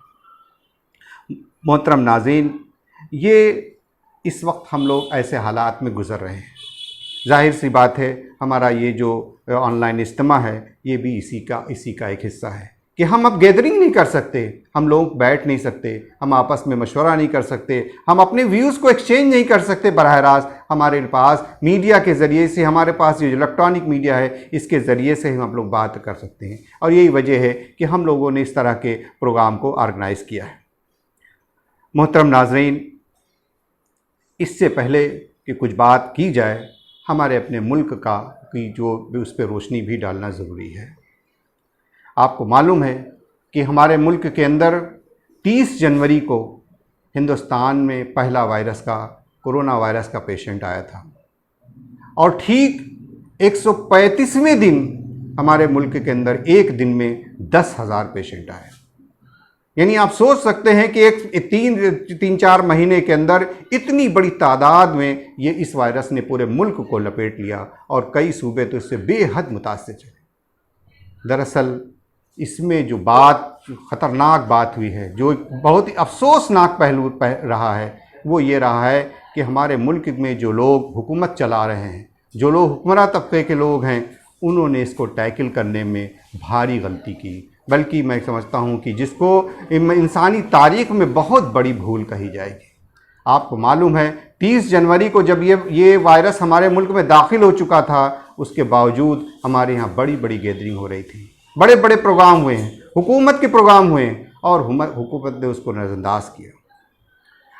मोहतरम नाज़रीन, ये इस वक्त हम लोग ऐसे हालात में गुज़र रहे हैं। जाहिर सी बात है हमारा ये जो ऑनलाइन इज्तिमा है ये भी इसी का एक हिस्सा है कि हम अब गैदरिंग नहीं कर सकते, हम लोग बैठ नहीं सकते, हम आपस में मशवरा नहीं कर सकते, हम अपने व्यूज़ को एक्सचेंज नहीं कर सकते बराह रास्त। हमारे पास मीडिया के ज़रिए से, हमारे पास ये इलेक्ट्रॉनिक मीडिया है, इसके ज़रिए से हम लोग बात कर सकते हैं, और यही वजह है कि हम लोगों ने इस तरह के प्रोग्राम को ऑर्गेनाइज़ किया है। मोहतरम नाज़रीन, इससे पहले कि कुछ बात की जाए, हमारे अपने मुल्क की जो उस पर रोशनी भी डालना ज़रूरी है। आपको मालूम है कि हमारे मुल्क के अंदर 30 जनवरी को हिंदुस्तान में पहला कोरोना वायरस का पेशेंट आया था और ठीक 135वें दिन हमारे मुल्क के अंदर एक दिन में 10,000 पेशेंट आए। यानी आप सोच सकते हैं कि तीन चार महीने के अंदर इतनी बड़ी तादाद में ये इस वायरस ने पूरे मुल्क को लपेट लिया और कई सूबे तो इससे बेहद मुतासिर चले। दरअसल इसमें जो ख़तरनाक बात हुई है, जो बहुत ही अफसोसनाक पहलू रहा है, वो ये रहा है कि हमारे मुल्क में जो लोग हुकूमत चला रहे हैं, जो लोग हुक्मरान तबके के लोग हैं, उन्होंने इसको टैकल करने में भारी गलती की। बल्कि मैं समझता हूँ कि जिसको इंसानी तारीख़ में बहुत बड़ी भूल कही जाएगी। आपको मालूम है 30 जनवरी को जब ये वायरस हमारे मुल्क में दाखिल हो चुका था, उसके बावजूद हमारे यहाँ बड़ी बड़ी गैदरिंग हो रही थी, बड़े बड़े प्रोग्राम हुए हैं, हुकूमत के प्रोग्राम हुए हैं और हुकूमत ने उसको नज़रअंदाज किया।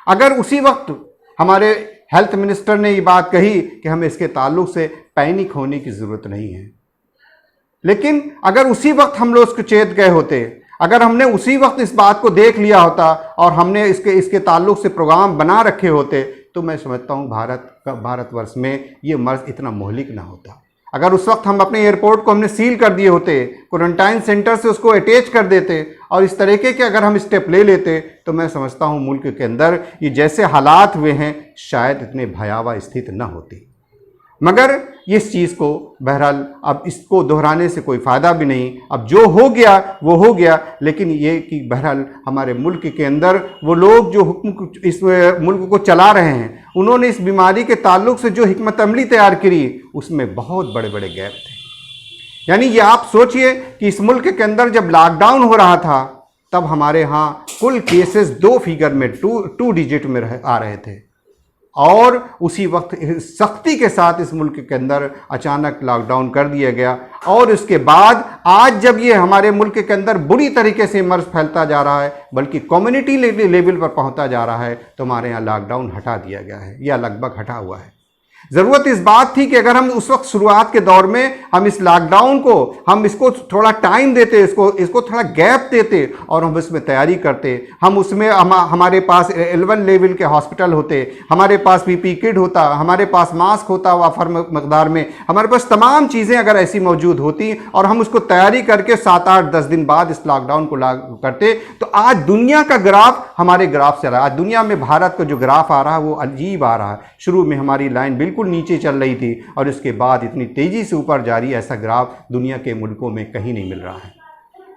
अगर उसी वक्त हमारे हेल्थ मिनिस्टर ने ये बात कही कि हमें इसके ताल्लुक से पैनिक होने की ज़रूरत नहीं है, लेकिन अगर उसी वक्त हम लोग उसको चेत गए होते, अगर हमने उसी वक्त इस बात को देख लिया होता और हमने इसके ताल्लुक से प्रोग्राम बना रखे होते, तो मैं समझता हूँ भारतवर्ष में ये मर्ज़ इतना मोहलिक ना होता। अगर उस वक्त हम अपने एयरपोर्ट को हमने सील कर दिए होते, क्वारंटाइन सेंटर से उसको अटैच कर देते और इस तरीके के अगर हम स्टेप ले लेते, तो मैं समझता हूँ मुल्क के अंदर ये जैसे हालात हुए हैं शायद इतने भयावह स्थिति न होती। मगर इस चीज़ को बहरहाल अब इसको दोहराने से कोई फ़ायदा भी नहीं। अब जो हो गया वो हो गया, लेकिन ये कि बहरहाल हमारे मुल्क के अंदर वो लोग जो हुक्म इस मुल्क को चला रहे हैं, उन्होंने इस बीमारी के ताल्लुक से जो हिकमत अमली तैयार करी, उसमें बहुत बड़े बड़े गैप थे। यानी ये आप सोचिए कि इस मुल्क के अंदर जब लॉकडाउन हो रहा था, तब हमारे यहाँ कुल केसेस 2 फिगर में 2 डिजिट में आ रहे थे और उसी वक्त सख्ती के साथ इस मुल्क के अंदर अचानक लॉकडाउन कर दिया गया। और इसके बाद आज जब ये हमारे मुल्क के अंदर बुरी तरीके से मर्ज फैलता जा रहा है, बल्कि कम्युनिटी लेवल पर पहुंचता जा रहा है, तो हमारे यहाँ लॉकडाउन हटा दिया गया है या लगभग हटा हुआ है। ज़रूरत इस बात थी कि अगर हम उस वक्त शुरुआत के दौर में हम इस लॉकडाउन को हम इसको थोड़ा टाइम देते, इसको थोड़ा गैप देते और हम इसमें तैयारी करते, हम उसमें हमारे पास L1 लेवल के हॉस्पिटल होते, हमारे पास PPE किट होता, हमारे पास मास्क होता वाफर मकदार में, हमारे पास तमाम चीज़ें अगर ऐसी मौजूद होती और हम उसको तैयारी करके 7-8-10 दिन बाद इस लॉकडाउन को लागू करते, तो आज दुनिया का ग्राफ हमारे ग्राफ से रहा है। आज दुनिया में भारत का जो ग्राफ आ रहा है वो अजीब आ रहा है। शुरू में हमारी लाइन बिल्कुल नीचे चल रही थी और इसके बाद इतनी तेजी से ऊपर जा रही है, ऐसा ग्राफ दुनिया के मुल्कों में कहीं नहीं मिल रहा है।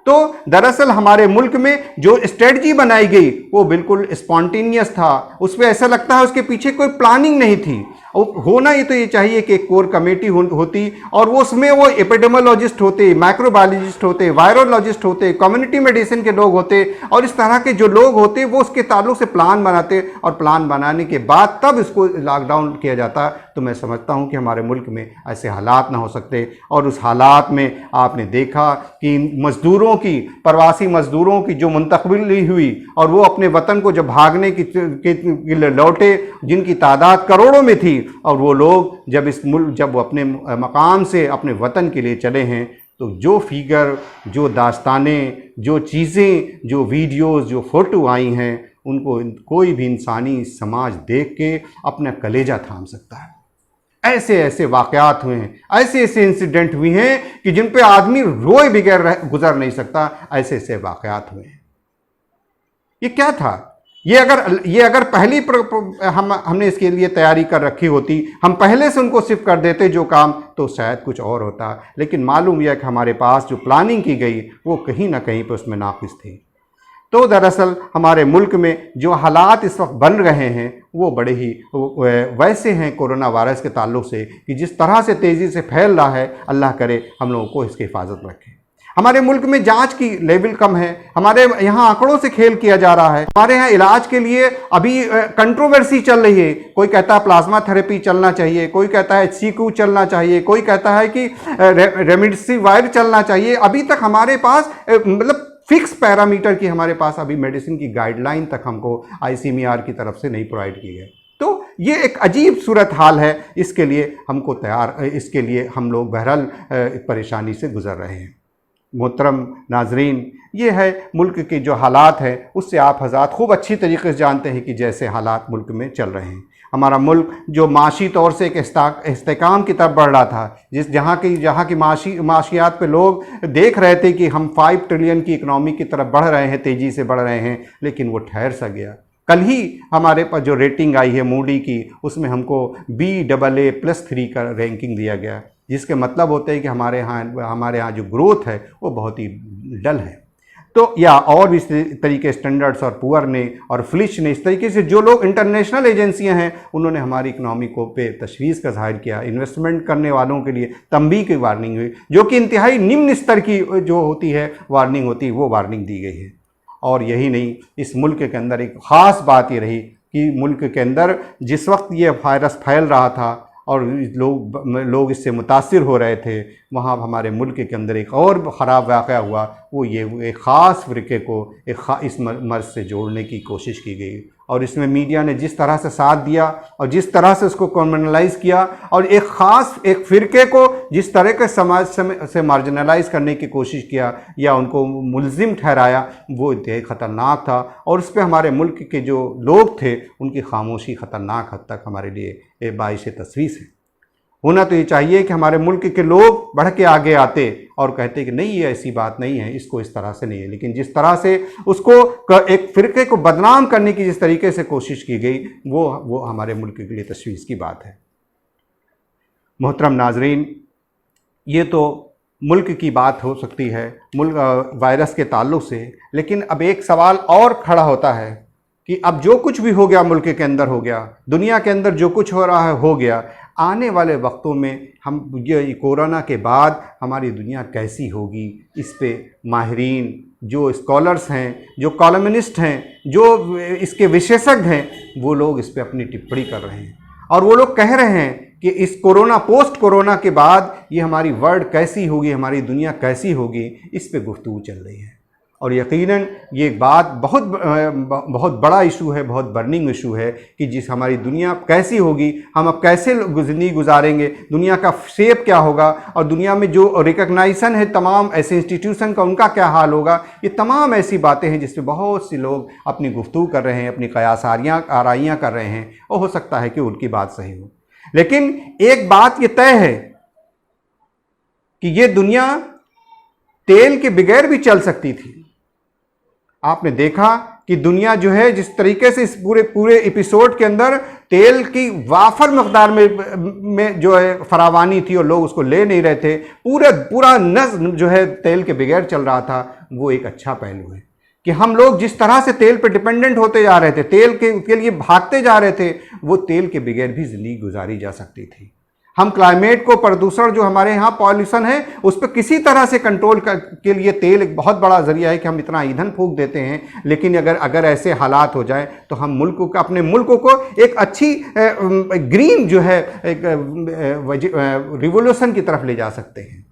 तो दरअसल हमारे मुल्क में जो स्ट्रेटजी बनाई गई वो बिल्कुल स्पॉन्टेनियस था, उसमें ऐसा लगता है उसके पीछे कोई प्लानिंग नहीं थी। होना ये तो ये चाहिए कि एक कोर कमेटी होती और वो उसमें वो एपिडेमोलॉजिस्ट होते, माइक्रोबायोलॉजिस्ट होते, वायरोलॉजिस्ट होते, कम्युनिटी मेडिसिन के लोग होते और इस तरह के जो लोग होते वो उसके ताल्लुक से प्लान बनाते और प्लान बनाने के बाद तब इसको लॉकडाउन किया जाता। तो मैं समझता हूँ कि हमारे मुल्क में ऐसे हालात ना हो सकते। और उस हालात में आपने देखा कि मज़दूरों की, प्रवासी मज़दूरों की जो मुंतकबिली हुई और वो अपने वतन को जब भागने की लौटे, जिनकी तादाद करोड़ों में थी, और वो लोग जब वो अपने मकाम से अपने वतन के लिए चले हैं, तो जो फिगर, जो दास्तानें, जो चीज़ें, जो वीडियोस, जो फ़ोटो आई हैं, उनको कोई भी इंसानी समाज देख के अपना कलेजा थाम सकता है। ऐसे ऐसे वाक़यात हुए हैं, ऐसे ऐसे इंसिडेंट हुए हैं कि जिन पे आदमी रोए बगैर गुजर नहीं सकता। ऐसे ऐसे वाक़यात हुए हैं। ये क्या था? ये अगर पहली हमने इसके लिए तैयारी कर रखी होती, हम पहले से उनको सिर्फ कर देते जो काम, तो शायद कुछ और होता। लेकिन मालूम यह कि हमारे पास जो प्लानिंग की गई वो कहीं ना कहीं पर उसमें नाक़िस थी। तो दरअसल हमारे मुल्क में जो हालात इस वक्त बन रहे हैं वो बड़े ही वैसे हैं कोरोना वायरस के ताल्लुक से कि जिस तरह से तेज़ी से फैल रहा है, अल्लाह करे हम लोगों को इसकी हिफाजत रखे। हमारे मुल्क में जांच की लेवल कम है, हमारे यहाँ आंकड़ों से खेल किया जा रहा है। हमारे यहाँ इलाज के लिए अभी कंट्रोवर्सी चल रही है। कोई कहता है प्लाज्मा थेरेपी चलना चाहिए, कोई कहता है HCQ चलना चाहिए, कोई कहता है कि रेमडेसिविर चलना चाहिए। अभी तक हमारे पास मतलब फिक्स पैरामीटर की हमारे पास अभी मेडिसिन की गाइडलाइन तक हमको ICMR की तरफ से नहीं प्रोवाइड की गई। तो ये एक अजीब सूरत हाल है। इसके लिए हमको इसके लिए हम लोग बहरहाल परेशानी से गुजर रहे हैं। मोहतरम नाजरीन, ये है मुल्क के जो हालात हैं, उससे आप हज़रात खूब अच्छी तरीके से जानते हैं कि जैसे हालात मुल्क में चल रहे हैं। हमारा मुल्क जो माशी तौर से एक इस्तेकाम की तरफ बढ़ रहा था, जहाँ की माशियात पे लोग देख रहे थे कि हम 5 ट्रिलियन की इकनॉमी की तरफ बढ़ रहे हैं, तेज़ी से बढ़ रहे हैं, लेकिन वो ठहर सा गया। कल ही हमारे पास जो रेटिंग आई है मूडी की, उसमें हमको BAA+3 का रैंकिंग दिया गया, जिसके मतलब होते हैं कि हमारे यहाँ जो ग्रोथ है वो बहुत ही डल है। तो या और भी इस तरीके स्टैंडर्ड्स और पुअर ने और फ्लिच ने, इस तरीके से जो लोग इंटरनेशनल एजेंसियां हैं, उन्होंने हमारी इकनॉमी को पे तशवीश का ज़ाहिर किया। इन्वेस्टमेंट करने वालों के लिए तंबीह की वार्निंग हुई, जो कि इंतहाई निम्न स्तर की जो होती है वार्निंग होती है, वो वार्निंग दी गई है। और यही नहीं, इस मुल्क के अंदर एक ख़ास बात ये रही कि मुल्क के अंदर जिस वक्त ये वायरस फैल रहा था और लोग इससे मुतासिर हो रहे थे, वहाँ हमारे मुल्क के अंदर एक और ख़राब वाक़या हुआ। वो ये एक ख़ास फ़िरक़े को इस मर्ज़ से जोड़ने की कोशिश की गई, और इसमें मीडिया ने जिस तरह से साथ दिया और जिस तरह से उसको कॉमनलाइज़ किया, और एक फ़िरक़े को जिस तरह के समाज से मार्जिनलाइज़ करने की कोशिश किया या उनको मुलजिम ठहराया, वो इंतहाई ख़तरनाक था। और उस पर हमारे मुल्क के जो लोग थे, उनकी खामोशी ख़तरनाक हद तक हमारे लिए बाइश तस्वीस है। होना तो ये चाहिए कि हमारे मुल्क के लोग बढ़ के आगे आते और कहते कि नहीं, ये ऐसी बात नहीं है, इसको इस तरह से नहीं है। लेकिन जिस तरह से उसको एक फ़िरक़े को बदनाम करने की जिस तरीके से कोशिश की गई, वो हमारे मुल्क के लिए तशवीश की बात है। मोहतरम नाजरीन, ये तो मुल्क की बात हो सकती है मुल्क वायरस के ताल्लुक़ से, लेकिन अब एक सवाल और खड़ा होता है कि अब जो कुछ भी हो गया मुल्क के अंदर हो गया, दुनिया के अंदर जो कुछ हो रहा है हो गया, आने वाले वक्तों में हम ये कोरोना के बाद हमारी दुनिया कैसी होगी, इस पे माहिरीन, जो स्कॉलर्स हैं, जो कॉलमनिस्ट हैं, जो इसके विशेषज्ञ हैं, वो लोग इस पे अपनी टिप्पणी कर रहे हैं। और वो लोग कह रहे हैं कि इस पोस्ट कोरोना के बाद ये हमारी वर्ल्ड कैसी होगी, हमारी दुनिया कैसी होगी, इस पे गुफ्तगू चल रही है। और यकीनन ये बात बहुत बड़ा इशू है, बहुत बर्निंग इशू है कि जिस हमारी दुनिया कैसी होगी, हम अब कैसे ज़िंदगी गुजारेंगे, दुनिया का शेप क्या होगा, और दुनिया में जो रिकग्नाइजेशन है तमाम ऐसे इंस्टीट्यूशन का, उनका क्या हाल होगा। ये तमाम ऐसी बातें हैं जिस पे बहुत से लोग अपनी गुफ्तगू कर रहे हैं, अपनी आराइयाँ कर रहे हैं, और हो सकता है कि उनकी बात सही हो। लेकिन एक बात ये तय है कि ये दुनिया तेल के बगैर भी चल सकती थी। आपने देखा कि दुनिया जो है, जिस तरीके से इस पूरे एपिसोड के अंदर तेल की वाफर मकदार में जो है फरावानी थी और लोग उसको ले नहीं रहे थे, पूरा नज़्म जो है तेल के बगैर चल रहा था। वो एक अच्छा पहलू है कि हम लोग जिस तरह से तेल पे डिपेंडेंट होते जा रहे थे, तेल के लिए भागते जा रहे थे, वो तेल के बगैर भी ज़िंदगी गुजारी जा सकती थी। हम क्लाइमेट को, प्रदूषण जो हमारे यहाँ पॉल्यूशन है, उस पर किसी तरह से कंट्रोल के लिए तेल एक बहुत बड़ा ज़रिया है कि हम इतना ईंधन फूंक देते हैं। लेकिन अगर ऐसे हालात हो जाए तो हम अपने मुल्क को एक अच्छी ग्रीन जो है एक रिवोल्यूशन की तरफ ले जा सकते हैं,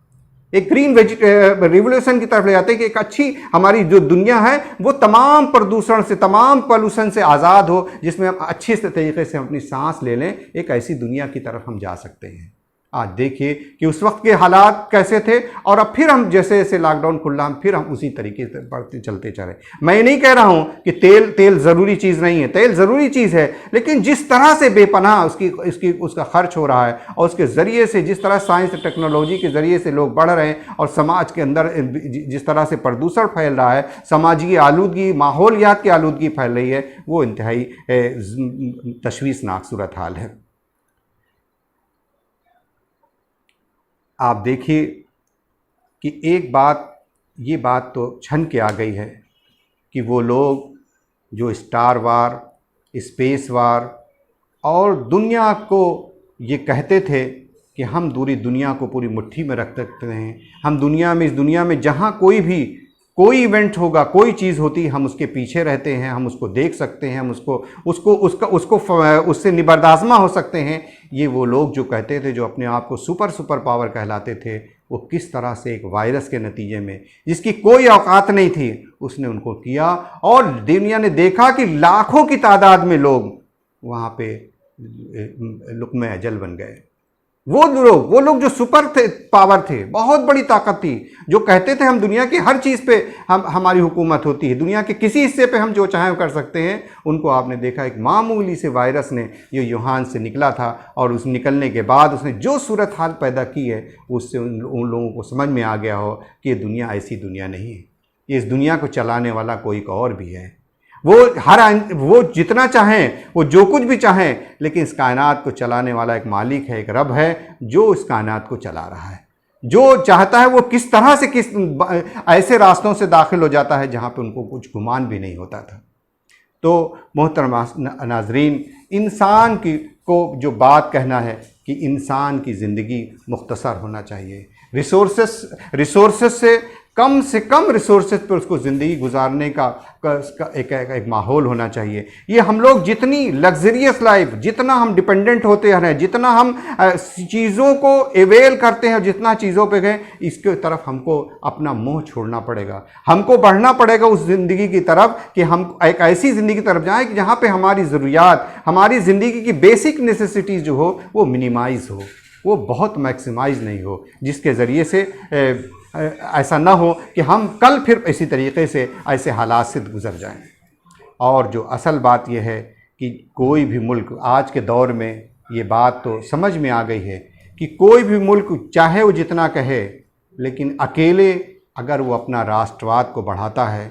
एक ग्रीन रिवोल्यूशन की तरफ ले जाते हैं कि एक अच्छी हमारी जो दुनिया है वो तमाम प्रदूषण से, तमाम पॉल्यूशन से आज़ाद हो, जिसमें हम अच्छे तरीके से अपनी सांस ले लें। एक ऐसी दुनिया की तरफ हम जा सकते हैं। आज देखिए कि उस वक्त के हालात कैसे थे, और अब फिर हम जैसे जैसे लॉकडाउन खुला, हम फिर उसी तरीके से बढ़ते चलते चले। मैं ये नहीं कह रहा हूँ कि तेल ज़रूरी चीज़ नहीं है, तेल ज़रूरी चीज़ है, लेकिन जिस तरह से बेपनाह उसका खर्च हो रहा है, और उसके ज़रिए से जिस तरह साइंस टेक्नोलॉजी के ज़रिए से लोग बढ़ रहे हैं, और समाज के अंदर जिस तरह से प्रदूषण फैल रहा है, समाजी आलूदगी, माहौलियात की आलूदगी फैल रही है, वो इंतहाई तशवीशनाक सूरत हाल है। आप देखिए कि ये बात तो छन के आ गई है कि वो लोग जो स्टार वार, स्पेस वार और दुनिया को ये कहते थे कि हम दुनिया को पूरी मुट्ठी में रख सकते हैं, हम इस दुनिया में जहाँ कोई इवेंट होगा, कोई चीज़ होती, हम उसके पीछे रहते हैं, हम उसको देख सकते हैं, हम उससे निबर्दाज़मा हो सकते हैं। ये वो लोग जो कहते थे, जो अपने आप को सुपर पावर कहलाते थे, वो किस तरह से एक वायरस के नतीजे में, जिसकी कोई औकात नहीं थी, उसने उनको किया, और दुनिया ने देखा कि लाखों की तादाद में लोग वहाँ पे लुक़्मे अजल बन गए। वो लोग जो सुपर थे, पावर थे, बहुत बड़ी ताकत थी, जो कहते थे हम दुनिया की हर चीज़ पे हमारी हुकूमत होती है, दुनिया के किसी हिस्से पे हम जो चाहें कर सकते हैं, उनको आपने देखा एक मामूली से वायरस ने ये वुहान से निकला था और उस निकलने के बाद उसने जो सूरत हाल पैदा की है, उससे उन लोगों को समझ में आ गया हो कि ये दुनिया ऐसी दुनिया नहीं है, ये इस दुनिया को चलाने वाला कोई और भी है। वो जितना चाहें, वो जो कुछ भी चाहें, लेकिन इस कायनात को चलाने वाला एक मालिक है, एक रब है जो इस कायनात को चला रहा है। जो चाहता है वो किस तरह से किस ऐसे रास्तों से दाखिल हो जाता है जहाँ पे उनको कुछ गुमान भी नहीं होता था। तो मोहतरम नाज़रीन, इंसान को जो बात कहना है कि इंसान की ज़िंदगी मुख्तसर होना चाहिए, रिसोर्सेस से कम रिसोर्सेज पर उसको ज़िंदगी गुजारने का एक माहौल होना चाहिए। ये हम लोग जितनी लग्जरियस लाइफ, जितना हम डिपेंडेंट होते हैं, जितना हम चीज़ों को एवेल करते हैं, जितना चीज़ों पे गए, इसके तरफ हमको अपना मोह छोड़ना पड़ेगा। हमको बढ़ना पड़ेगा उस ज़िंदगी की तरफ कि हम एक ऐसी ज़िंदगी की तरफ जाएं कि जहाँ पे हमारी ज़रूरियात, हमारी ज़िंदगी की बेसिक नेसेसिटीज़ जो हो वो मिनिमाइज़ हो, वो बहुत मैक्सिमाइज़ नहीं हो, जिसके ज़रिए से ऐसा ना हो कि हम कल फिर इसी तरीके से ऐसे हालात से गुज़र जाएं। और जो असल बात यह है कि कोई भी मुल्क आज के दौर में, ये बात तो समझ में आ गई है कि कोई भी मुल्क चाहे वो जितना कहे, लेकिन अकेले अगर वो अपना राष्ट्रवाद को बढ़ाता है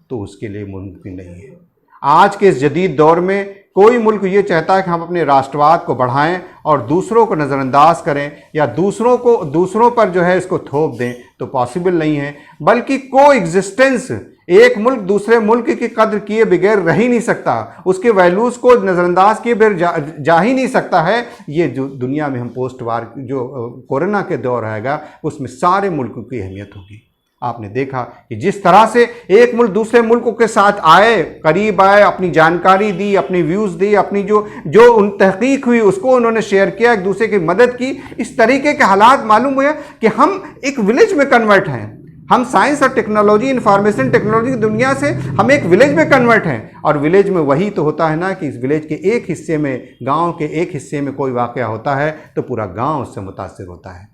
तो उसके लिए मुमकिन नहीं है। आज के इस जदीद दौर में कोई मुल्क ये चाहता है कि हम अपने राष्ट्रवाद को बढ़ाएं और दूसरों को नज़रअंदाज करें या दूसरों पर जो है इसको थोप दें, तो पॉसिबल नहीं है। बल्कि को एग्जिस्टेंस, एक मुल्क दूसरे मुल्क की कद्र किए बगैर रह ही नहीं सकता, उसके वैल्यूज़ को नज़रअंदाज किए बगैर जा ही नहीं सकता है। ये जो दुनिया में हम पोस्ट वार जो कोरोना के दौर आएगा, उसमें सारे मुल्कों की अहमियत होगी। आपने देखा कि जिस तरह से एक मुल्क दूसरे मुल्कों के साथ आए, करीब आए, अपनी जानकारी दी, अपनी व्यूज़ दी, अपनी जो उन तहकीक हुई उसको उन्होंने शेयर किया, एक दूसरे की मदद की। इस तरीके के हालात मालूम हुए कि हम एक विलेज में कन्वर्ट हैं। हम साइंस और टेक्नोलॉजी, इंफॉर्मेशन टेक्नोलॉजी की दुनिया से हम एक विलेज में कन्वर्ट हैं। और विलेज में वही तो होता है ना कि इस विलेज के एक हिस्से में, गाँव के एक हिस्से में कोई वाक़या होता है तो पूरा गाँव उससे मुतासिर होता है।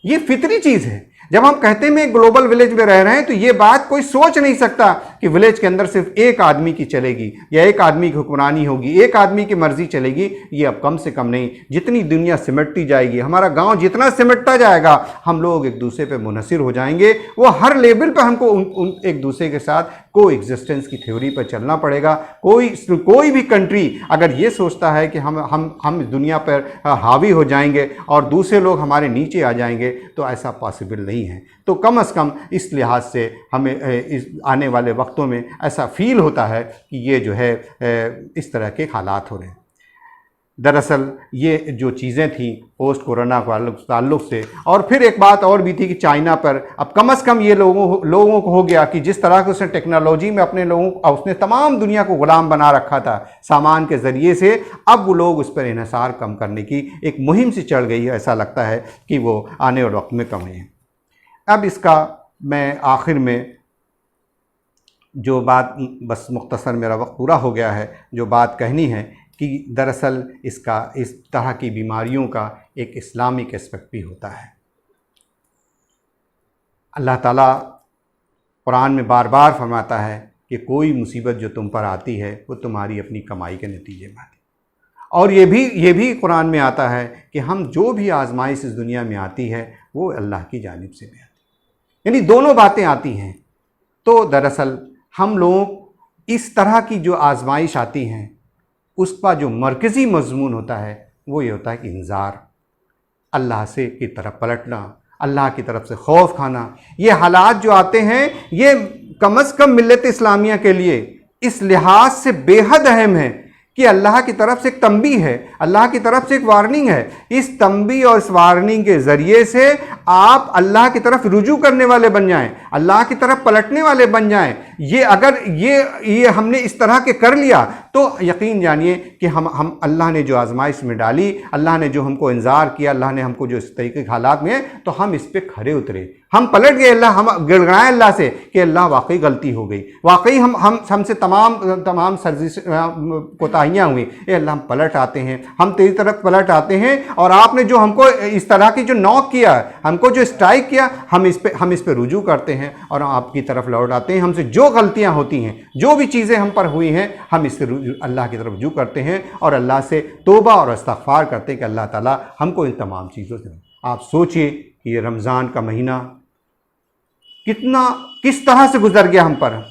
ये फितरी चीज़ है। जब हम कहते हैं मैं ग्लोबल विलेज में रह रहे हैं, तो ये बात कोई सोच नहीं सकता कि विलेज के अंदर सिर्फ एक आदमी की चलेगी या एक आदमी की हुक्मरानी होगी, एक आदमी की मर्जी चलेगी। ये अब कम से कम नहीं, जितनी दुनिया सिमटती जाएगी, हमारा गांव जितना सिमटता जाएगा, हम लोग एक दूसरे पे मुनहसिर हो जाएंगे। वो हर लेवल पे हमको उन एक दूसरे के साथ को एग्जिस्टेंस की थ्योरी पर चलना पड़ेगा। कोई भी कंट्री अगर ये सोचता है कि हम दुनिया पर हावी हो जाएंगे और दूसरे लोग हमारे नीचे आ जाएंगे, तो ऐसा पॉसिबल नहीं है। तो कम से कम इस लिहाज से हमें इस आने वाले वक्तों में ऐसा फील होता है कि ये जो है इस तरह के हालात हो रहे हैं। दरअसल ये जो चीज़ें थी पोस्ट कोरोना ताल्लुक़ से, और फिर एक बात और भी थी कि चाइना पर अब कम से कम ये लोगों को हो गया कि जिस तरह से उसने टेक्नोलॉजी में अपने लोगों, उसने तमाम दुनिया को ग़ुलाम बना रखा था सामान के ज़रिए से, अब वो लोग उस पर इन्हिसार कम करने की एक मुहिम सी चढ़ गई है। ऐसा लगता है कि वो आने वाले वक्त में कम है। अब इसका मैं आखिर में जो बात, बस मुख्तसर मेरा वक्त पूरा हो गया है, जो बात कहनी है कि दरअसल इस तरह की बीमारियों का एक इस्लामिक एस्पेक्ट भी होता है। अल्लाह ताला कुरान में बार बार फरमाता है कि कोई मुसीबत जो तुम पर आती है वो तुम्हारी अपनी कमाई के नतीजे में आती है। और ये भी कुरान में आता है कि हम जो भी आजमाइश इस दुनिया में आती है वो अल्लाह की जानिब से भी आती है, यानी दोनों बातें आती हैं। तो दरअसल हम लोग इस तरह की जो आजमाइश आती हैं उसका जो मरकज़ी मज़मून होता है वो ये होता है कि इंतज़ार, अल्लाह से की तरफ पलटना, अल्लाह की तरफ से खौफ खाना। ये हालात जो आते हैं ये कम से कम मिल्लत इस्लामिया के लिए इस लिहाज से बेहद अहम है कि अल्लाह की तरफ से एक तंबी है, अल्लाह की तरफ से एक वार्निंग है। इस तंबी और इस वार्निंग के ज़रिए से आप अल्लाह की तरफ रुजू करने वाले बन जाएं, अल्लाह की तरफ पलटने वाले बन जाएं। ये अगर ये हमने इस तरह के कर लिया तो यकीन जानिए कि हम अल्लाह ने जो आजमाइश में डाली, अल्लाह ने जो हमको इंतज़ार किया, अल्लाह ने हमको जो इस तरीके के हालात में, तो हम इस पर खरे उतरे, हम पलट गए, अल्लाह हम गिड़गड़ाए अल्लाह से कि अल्लाह वाकई गलती हो गई, वाकई हमसे तमाम सर्जिश कोताहियाँ हुई, ए अल्लाह हम पलट आते हैं, हम तेरी तरफ पलट आते हैं। और आपने जो हमको इस तरह की जो नॉक किया, हमको जो स्ट्राइक किया, हम इस पे रुजू करते हैं और आपकी तरफ लौट आते हैं। हमसे जो गलतियाँ होती हैं, जो भी चीज़ें हम पर हुई हैं, हम इससे अल्लाह की तरफ रुजू करते हैं और अल्लाह से तौबा और इस्तिग़फ़ार करते हैं कि अल्लाह ताला हमको इन तमाम चीज़ों से। आप सोचिए कि ये रमज़ान का महीना किस तरह से गुजर गया हम पर।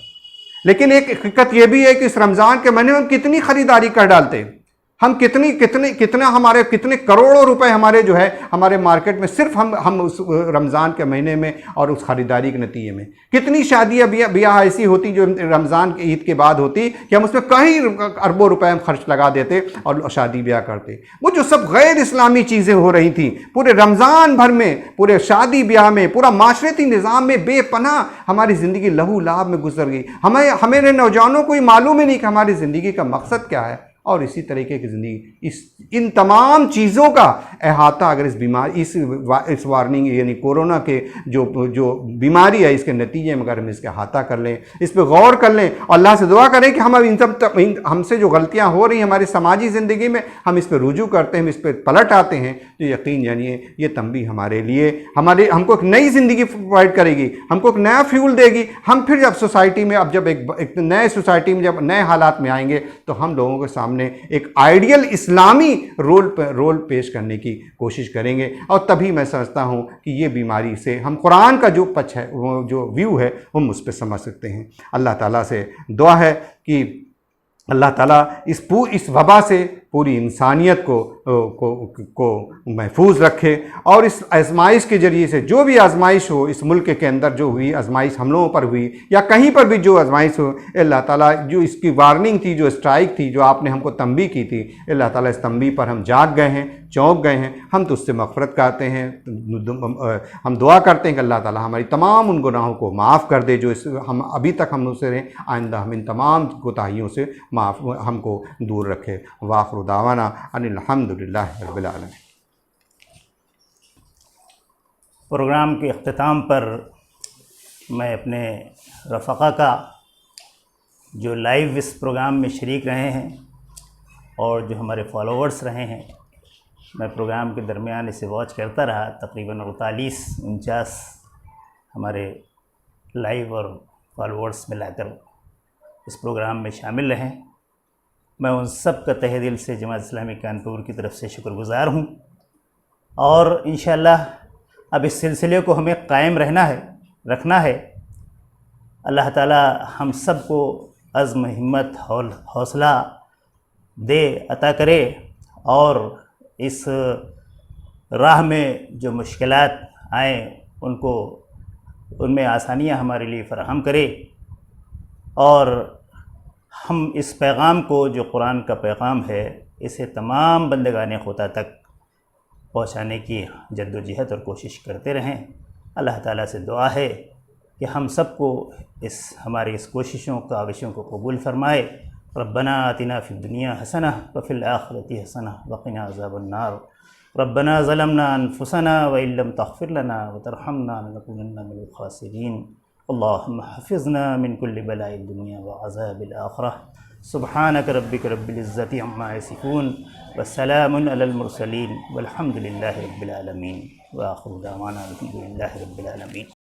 लेकिन एक हकीकत यह भी है कि इस रमज़ान के महीने में हम कितनी ख़रीदारी कर डालते हैं, हम कितने करोड़ों रुपए हमारे जो है हमारे मार्केट में सिर्फ हम उस रमज़ान के महीने में और उस ख़रीदारी के नतीजे में। कितनी शादियाँ ब्याह ऐसी होती जो रमज़ान के ईद के बाद होती कि हम उसमें कई अरबों रुपए हम खर्च लगा देते और शादी ब्याह करते। वो जो सब गैर इस्लामी चीज़ें हो रही थी पूरे रमज़ान भर में, पूरे शादी ब्याह में, पूरा माशरती निज़ाम में बेपनाह हमारी ज़िंदगी लहू लाभ में गुजर गई। हमें नौजवानों को मालूम ही नहीं कि हमारी ज़िंदगी का मकसद क्या है। और इसी तरीके की ज़िंदगी, इन तमाम चीज़ों का अहाता अगर इस वार्निंग यानी कोरोना के जो बीमारी है इसके नतीजे में अगर हम इसका अहाता कर लें, इस पर गौर कर लें और अल्लाह से दुआ करें कि हम अब हमसे जो गलतियां हो रही हैं हमारी समाजी ज़िंदगी में, हम इस पर रुजू करते हैं, इस पर पलट आते हैं, तो यकीन जानिए ये तंबीह हमारे लिए हमको एक नई ज़िंदगी प्रोवाइड करेगी, हमको एक नया फ्यूल देगी। हम फिर जब सोसाइटी में जब एक नए सोसाइटी में जब नए हालात में आएंगे तो हम लोगों के सामने एक आइडियल इस्लामी रोल पेश करने की कोशिश करेंगे। और तभी मैं समझता हूँ कि ये बीमारी से हम कुरान का जो पक्ष है, वो जो व्यू है, हम उस पर समझ सकते हैं। अल्लाह ताला से दुआ है कि अल्लाह ताला इस वबा से पूरी इंसानियत को महफूज रखे और इस आजमाइश के ज़रिए से जो भी आजमाइश हो इस मुल्क के अंदर, जो हुई आजमाइश हम लोगों पर हुई या कहीं पर भी जो आजमाइश हो, अल्लाह ताला जो इसकी वार्निंग थी, जो स्ट्राइक थी, जो आपने हमको तंबीह की थी, अल्लाह ताला इस तंबीह पर हम जाग गए हैं, चौंक गए हैं, हम तो उससे मग़फ़िरत करते हैं। हम दुआ करते हैं कि अल्लाह ताला हमारी तमाम उन गुनाहों को माफ़ कर दे जो हम अभी तक हम उससे रहे, आइंदा हम इन तमाम कोताहियों से हमको दूर रखे। वाखिर दावाना अनिल हम्दुलिल्लाहि रब्बिल आलमीन। प्रोग्राम के अख्तिताम पर मैं अपने रफ़क़ा का जो लाइव इस प्रोग्राम में शरीक रहे हैं और जो हमारे फॉलोअर्स रहे हैं, मैं प्रोग्राम के दरमियान इसे वॉच करता रहा। तकरीबन 48-49 हमारे लाइव और फॉलोअर्स मिलाकर इस प्रोग्राम में शामिल रहे। मैं उन सब का तहे दिल से जमात इस्लामी कानपुर की तरफ से शुक्रगुज़ार हूँ और इंशाअल्लाह अब इस सिलसिले को हमें कायम रखना है। अल्लाह ताला हम सब को अज़्म, हिम्मत, हौसला दे, अता करे और इस राह में जो मुश्किलात आएँ उनमें आसानियाँ हमारे लिए फ़राहम करे और हम इस पैगाम को, जो कुरान का पैगाम है, इसे तमाम बंदगाने खुदा तक पहुँचाने की जद्दोजहद और कोशिश करते रहें। अल्लाह ताला से दुआ है कि हम सबको हमारी इस कोशिशों, काविशों को कबूल फ़रमाए। रब्बना आतिना फ़िद दुनिया हसना व फ़िल आखिरति हसना व क़िना अज़ाबन नार। रब्बना ज़लमना अनफुसना व इल्लम तग़फ़िर लना व तरहमना लनकुनन्ना मिनल ख़ासिरीन। अल्लाहुम्मा हफ़िज़ना मिन कुल्लि बलाइद दुनिया व अज़ाबिल आखिरह। सुब्हानक रब्बिक रब्बिल इज़्ज़ति अम्मा यसिफ़ून व सलामुन अलल मुरसलीन वल्हम्दुलिल्लाहि रब्बिल आलमीन। व आखिरु दावाना अल्हम्दुलिल्लाहि रब्बिल आलमीन।